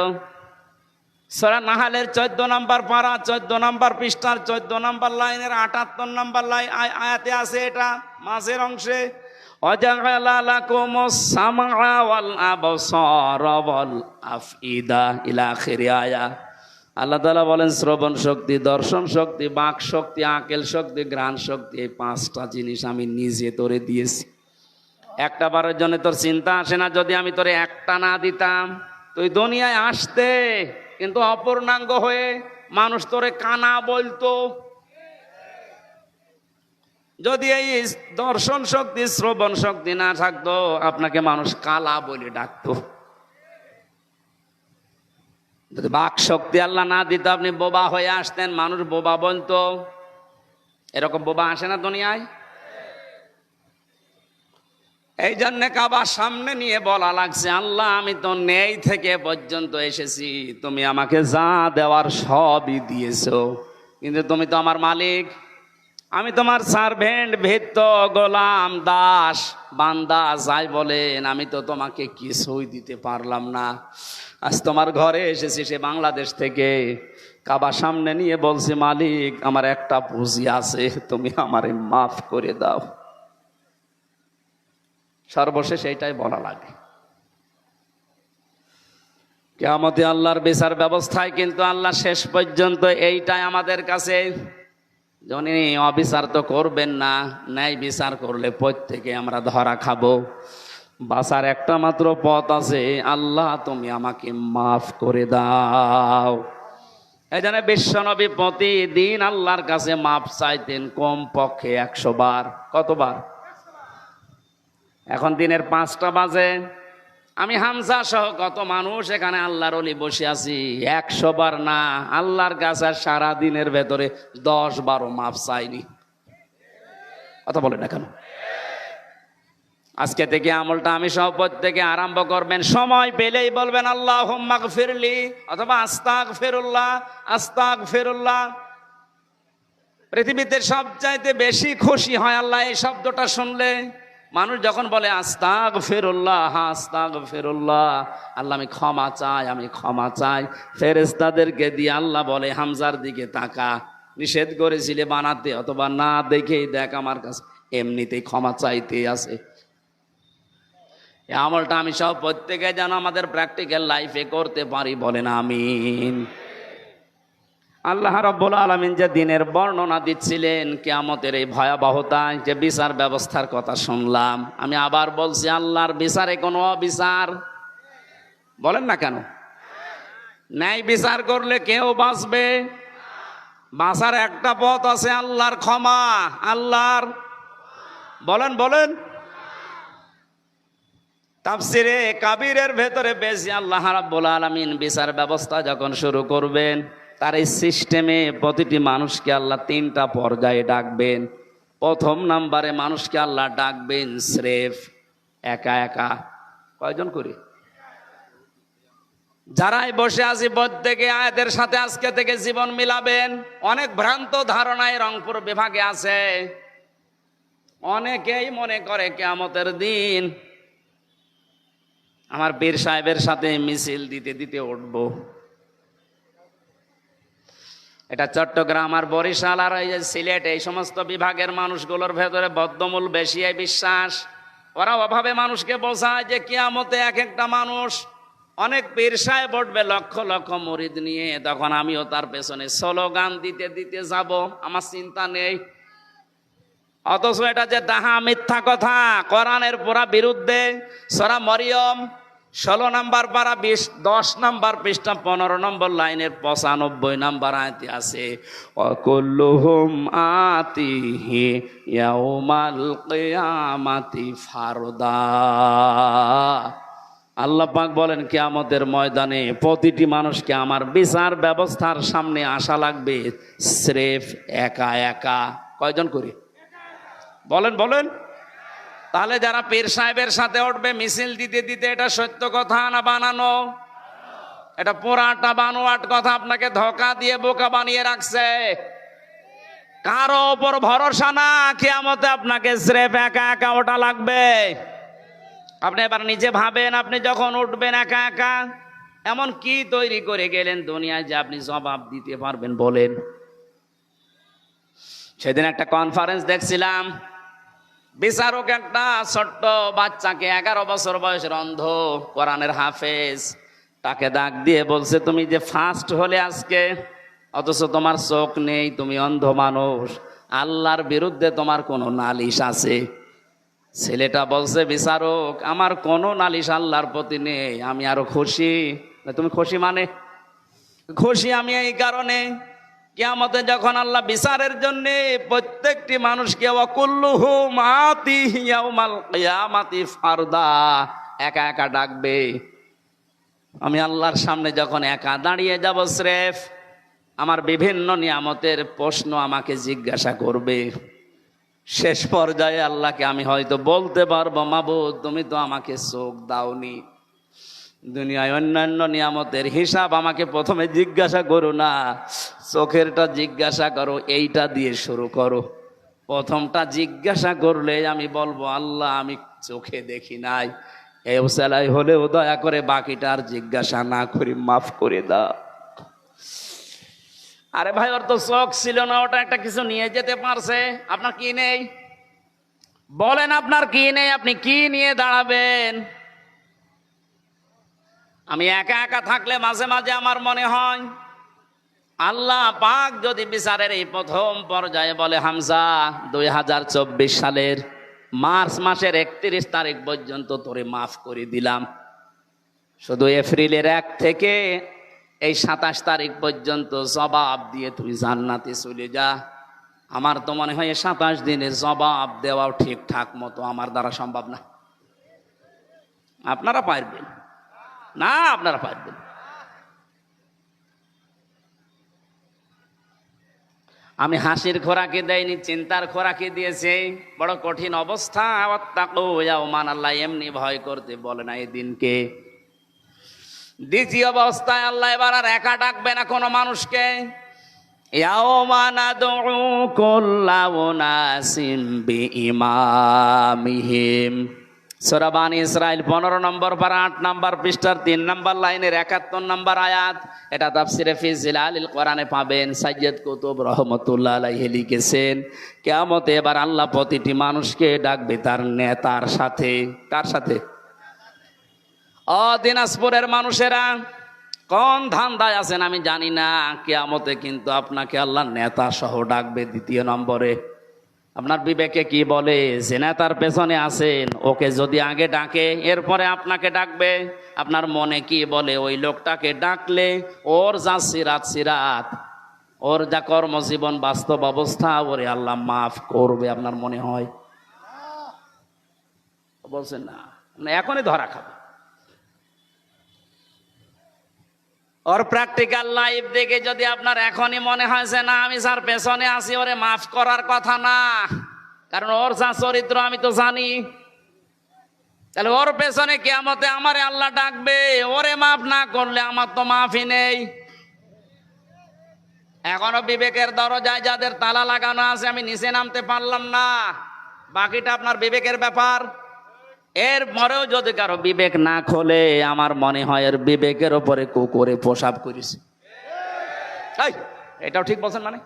সূরা নাহালের 14 নম্বর পারা 14 নম্বর পৃষ্ঠার 14 নম্বর লাইনের 78 নম্বর আয়াতে আছে, এটা মাঝের অংশে, ওয়াজআলা লাকুমুস সামআ ওয়াল আবসারা ওয়াল আফইদা ইলা আখির আয়া। আল্লাহ তাআলা বলেন শ্রবণ শক্তি, দর্শন শক্তি, বাক শক্তি, আকেল শক্তি, ঘ্রাণ শক্তি, এই 5টা জিনিস আমি নিজে তোরে দিয়েছি। একটা বারের জন্য তোর চিন্তা আসে না যদি আমি তোরে একটা না দিতাম? তুই দুনিয়ায় আসতে কিন্তু অপূর্ণাঙ্গ হয়ে, মানুষ তোরে কানা বলতো। যদি এই দর্শন শক্তি, শ্রবণ শক্তি না থাকতো, আপনাকে মানুষ কালা বলে ডাকতো। যদি বাক শক্তি আল্লাহ না দিত, আপনি বোবা হয়ে আসতেন, মানুষ বোবা বলতো। এরকম বোবা আসে না দুনিয়ায়? এই জন্য কাবার সামনে নিয়ে বলা লাগছে, আল্লাহ আমি তো নেই থেকে পর্যন্ত এসেছি, তুমি আমাকে যা দেওয়ার সবই দিয়েছো, কিন্তু তুমি তো আমার মালিক, আমি তোমার সার্ভেন্ট, ভৃত্য, গোলাম, দাস, বান্দা যাই বলেন, আমি তো তোমাকে কিছুই দিতে পারলাম না। আজ তোমার ঘরে এসেছি সে বাংলাদেশ থেকে, কাবার সামনে নিয়ে বলছি, মালিক আমার একটা পুঁজি আছে, তুমি আমারে মাফ করে দাও। সর্বশেষ এইটাই বলা লাগে। কিয়ামতে আল্লাহর বিচার ব্যবস্থায় কিন্তু আল্লাহ শেষ পর্যন্ত এইটাই আমাদের কাছে, যিনি অবিচার তো করবেন না, ন্যায় বিচার করলে প্রত্যেকে আমরা ধরা খাবো। বাঁচার একটা মাত্র পথ আছে, আল্লাহ তুমি আমাকে মাফ করে দাও। এই জন্য বিশ্বনবী প্রতিদিন আল্লাহর কাছে মাফ চাইতেন কম পক্ষে 100 বার। কতবার? এখন দিনের 5টা বাজে, আমি হামজা সহ কত মানুষ এখানে আল্লাহর ওলি বসে আছি, 100 বার না, আল্লাহর কাছে সারা দিনের ভেতরে 10-12 মাফ চাইনি। কথা বলে না কেন? আজকে থেকে আমলটা আমি সহ প্রত্যেকে আরম্ভ করবেন, সময় পেলেই বলবেন আল্লাহুম্মা গফিরলি অথবা আস্তাগফিরুল্লাহ, আস্তাগফিরুল্লাহ। পৃথিবীতে সবচাইতে বেশি খুশি হয় আল্লাহ এই শব্দটা শুনলে। মানুষ যখন বলে আস্তাগফিরুল্লাহ, আস্তাগফিরুল্লাহ, আল্লাহ আমি ক্ষমা চাই, আমি ক্ষমা চাই, ফেরেশতাদেরকে দিয়ে আল্লাহ বলে হামজার দিকে তাকা, নিষেধ করেছিলে বানাতে, অথবা না দেখেই দেখ আমার কাছে এমনিতেই ক্ষমা চাইতে আছে। এই আমলটা আমি সব প্রত্যেকে যেন আমাদের প্র্যাকটিক্যাল লাইফে করতে পারি, বলেন আমিন। আল্লাহ রাব্বুল আলামিন যে দিনের বর্ণনা দিচ্ছিলেন, কিয়ামতের এই ভয়াবহতায় যে বিচার ব্যবস্থার কথা শুনলাম, আমি আবার বলছি, আল্লাহর বিচারে কোনো অবিচার বলেন না কেন? ন্যায় বিচার করলে কেউ বাঁচবে? বাঁচার একটা পথ আছে, আল্লাহর ক্ষমা। আল্লাহর বলেন বলেন তাফসিরে কাবীরের ভেতরে বেশি আল্লাহ রাব্বুল আলামিন বিচার ব্যবস্থা যখন শুরু করবেন, তার এই সিস্টেমে প্রতিটি মানুষকে আল্লাহ 3টা পর্যায়ে ডাকবেন। প্রথম নাম্বারে মানুষকে আল্লাহ ডাকবেন স্রেফ একা একা। কয়জন করে? যারাই বসে আছি প্রত্যেকে আয়াতের সাথে আজকে থেকে জীবন মিলাবেন। অনেক ভ্রান্ত ধারণায় রংপুর বিভাগে আছে, অনেকেই মনে করে কিয়ামতের দিন আমার পীর সাহেবের সাথে মিছিল দিতে দিতে উঠবো। এটা চট্টগ্রাম আর বরিশাল আর এই যে সিলেট, এই সমস্ত বিভাগের মানুষগুলোর ভেতরে বদ্ধমূল বেশি এই বিশ্বাস। ওরা অভাবে মানুষকে বোঝায় যে কিয়ামতে এক একটা মানুষ, অনেক পীর সাহেব উঠবে লক্ষ লক্ষ মুরিদ নিয়ে, তখন আমিও তার পেছনে স্লোগান দিতে দিতে যাব, আমার চিন্তা নেই। অথচ এটা যে ডাহা মিথ্যা কথা, কোরআনের পুরা বিরুদ্ধে। সূরা মরিয়ম 16 নম্বর পারা 10 নম্বর পৃষ্ঠা 15 নম্বর লাইনের 95 নম্বর আয়াতে আছে, ওয়াকুল্লুহুম আতিহি ইয়াউমাল কিয়ামাতি ফারদা। আল্লাহ পাক বলেন কিয়ামতের ময়দানে প্রতিটি মানুষকে আমার বিচার ব্যবস্থার সামনে আসা লাগবে স্রেফ একা একা। কয়জন করে? বলেন বলেন। তাহলে যারা পীর সাহেবের সাথে উঠবে মিছিল দিতে দিতে, এটা সত্য কথা না বানানো? এটা পুরাটা বানোয়াট কথা, আপনাকে ধোঁকা দিয়ে বোকা বানিয়ে রাখছে। কারো ওপর ভরসা না, কিয়ামতে আপনাকে স্রেফ একা একা ওঠা লাগবে। আপনি এবার নিজে ভাবেন, আপনি যখন উঠবেন একা একা, এমন কি তৈরি করে গেলেন দুনিয়ায় যে আপনি জবাব দিতে পারবেন বলেন? সেদিন একটা কনফারেন্স দেখছিলাম, বিচারক একটা ছোট্ট বাচ্চাকে 11 বছর বয়সের অন্ধ কোরআনের হাফেজ তাকে ডাক দিয়ে বলছে, তুমি যে ফার্স্ট হলে আজকে, অথচ তোমার চোখ নেই, তুমি অন্ধ মানুষ, আল্লাহর বিরুদ্ধে তোমার কোনো নালিশ আছে? ছেলেটা বলছে, বিচারক আমার কোনো নালিশ আল্লাহর প্রতি নেই, আমি আরো খুশি। তুমি খুশি মানে? খুশি আমি এই কারণে, কিয়ামতে যখন আল্লাহ বিচারের জন্য প্রত্যেকটি মানুষকে ওয়াকুল্লুহুম আতিহি ইয়াউমাল কিয়ামাতি ফারদা একা একা ডাকবে, আমি আল্লাহর সামনে যখন একা দাঁড়িয়ে যাব স্রেফ, আমার বিভিন্ন নিয়ামতের প্রশ্ন আমাকে জিজ্ঞাসা করবে। শেষ পর্যায়ে আল্লাহকে আমি হয়তো বলতে পারবো, মাবুদ তুমি তো আমাকে চোখ দাওনি, দুনিয়ায় অন্যান্য নিয়ামতের হিসাব আমাকে প্রথমে জিজ্ঞাসা করো না, চোখেরটা জিজ্ঞাসা করো, এইটা দিয়ে শুরু করো। প্রথমটা জিজ্ঞাসা করলে আমি বলবো, আল্লাহ আমি চোখে দেখি নাই, এই সেলাই হলেও দয়া করে বাকিটা আর জিজ্ঞাসা না করি, মাফ করে দাও। আরে ভাই, ওর তো চোখ ছিল না, ওটা একটা কিছু নিয়ে যেতে পারছে, আপনার কি নেই? বলেন আপনার কি নেই? আপনি কি নিয়ে দাঁড়াবেন? আমি একা একা থাকলে মাঝে মাঝে আমার মনে হয়, আল্লাহ পাক যদি বিচারের এই প্রথম পর্যায়ে বলে, হামজা 2024 সালের মার্চ মাসের 31 তারিখ পর্যন্ত তোরে মাফ করে দিলাম, শুধু এপ্রিলের 1 থেকে এই 27 তারিখ পর্যন্ত জবাব দিয়ে তুই জান্নাতে চলে যা। আমার তো মনে হয় 27 দিনের জবাব দেওয়াও ঠিকঠাক মতো আমার দ্বারা সম্ভব না। আপনারা পারবেন না? আপনারা পারবেন? আমি হাসির খোরাকি দেয়নি, চিন্তার খোরাকি দিয়েছে। বড় কঠিন অবস্থা। আল্লাহ এমনি ভয় করতে বলে না এই দিনকে। দ্বিতীয় অবস্থায় আল্লাহ এবার আর একা ডাকবে না কোনো মানুষকে। ইয়াউমা নাদউ কুল্লা উনাসিম বিইমামিহিম, সূরা বানী ইসরাইল 15 নম্বর পারা 8 নম্বর পৃষ্ঠার 3 নম্বর লাইনের 71 নম্বর আয়াত। এটা তাফসিরে ফি জিলালিল কোরআনে পাবেন। সাইয়্যিদ কুতুব রহমাতুল্লাহ আলাইহি লিখেছেন, কিয়ামতে এবার আল্লাহ প্রতিটি মানুষকে ডাকবে তার নেতার সাথে। কার সাথে? দিনাজপুরের মানুষেরা কোন ধান্দায় আছেন আমি জানি না, কিয়ামতে কিন্তু আপনাকে আল্লাহ নেতা সহ ডাকবে। দ্বিতীয় নম্বরে আপনার বিবেকে কি বলে? যে নেতার পেছনে আছেন ওকে যদি আগে ডাকে, এরপরে আপনাকে ডাকবে। আপনার মনে কি বলে? ওই লোকটাকে ডাকলে ওর যা সিরাত, ওর যা কর্মজীবন, বাস্তব অবস্থা, ওরে আল্লাহ মাফ করবে আপনার মনে হয়? বলছেন না, এখনই ধরা খাবে। ওর প্র্যাকটিক্যাল লাইফ দেখে যদি আপনার এখনই মনে হয় যে না আমি যার পেছনে আছি ওরে মাফ করার কথা না, কারণ ওর যা চরিত্র আমি তো জানি, তাহলে ওর পেছনে কিয়ামতে আমারে আল্লাহ ডাকবে, ওরে মাফ না করলে আমার তো মাফই নেই। এখনো বিবেকের দরজায় যাদের তালা লাগানো আছে, আমি নিচে নামতে পারলাম না, বাকিটা আপনার বিবেকের ব্যাপার। এর পরেও যদি কারো বিবেক না খোলে, আমার মনে হয় এর বিবেকের ওপরে কুকুরে প্রসাব করেছে। এটাও ঠিক বলছেন মানে?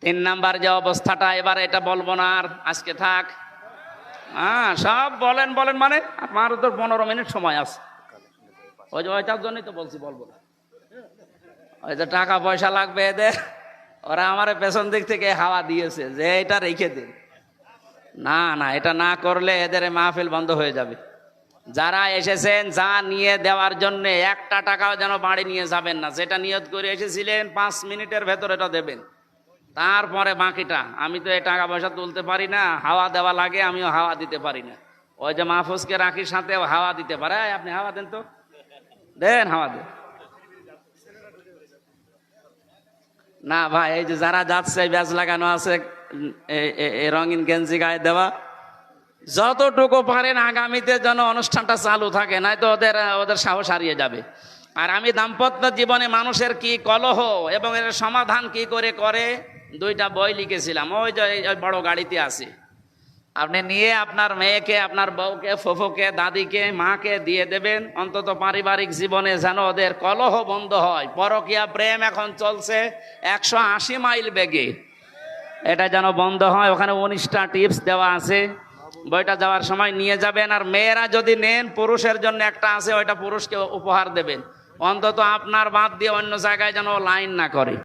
3 নাম্বার যে অবস্থাটা, এবার এটা বলবো না আর, আজকে থাক। সব বলেন বলেন মানে আমার তো 15 মিনিট সময় আছে। ওই যে ওইটার জন্যই তো বলছি বলবো না। ওই যে টাকা পয়সা লাগবে এদের, ওরা আমার পেছন দিক থেকে হাওয়া দিয়েছে যে এটা রেখে দিন। না না, এটা না করলে এদের মাহফিল বন্ধ হয়ে যাবে। যারা এসেছেন যা নিয়ে দেওয়ার জন্য একটা টাকাও যেন বাড়ি নিয়ে যাবেন না। যেটা নিয়ত করে এসেছিলেন 5 মিনিটের ভেতর এটা দেবেন, তারপরে বাকিটা। আমি তো এই টাকা পয়সা তুলতে পারি না, হাওয়া দেওয়া লাগে, আমিও হাওয়া দিতে পারি না। ওই যে মাহফুজকে রাখির সাথে হাওয়া দিতে পারে, আপনি হাওয়া দেন তো, দেন হাওয়া দেন। না ভাই, এই যে যারা যাচ্ছে ব্যাজ লাগানো আছে, রঙিন গেঞ্জি গায়ে দেওয়া, যতটুকু পারেন আগামীতে যেন অনুষ্ঠানটা চালু থাকে, নাই তো ওদের সাহস হারিয়ে যাবে। আর আমি দাম্পত্য জীবনে মানুষের কি কলহ এবং এর সমাধান কি করে 2টা বই লিখেছিলাম, ওই যে বড় গাড়িতে আছে। আপনি নিয়ে আপনার মেয়েকে, আপনার বউকে, ফুফুকে, দাদিকে, মাকে দিয়ে দেবেন। অন্তত পারিবারিক জীবনে যেন ওদের কলহ বন্ধ হয়। পরকীয়া প্রেম এখন চলছে 180 মাইল বেগে, এটা যেন বন্ধ হয়। ওখানে 19টা টিপস দেওয়া আছে, বইটা যাওয়ার সময় নিয়ে যাবেন। আর মেয়েরা যদি নেন, পুরুষের জন্য একটা আছে, ওইটা পুরুষকে উপহার দেবেন। অন্তত আপনার বাদ দিয়ে অন্য জায়গায় যেন লাইন না করে।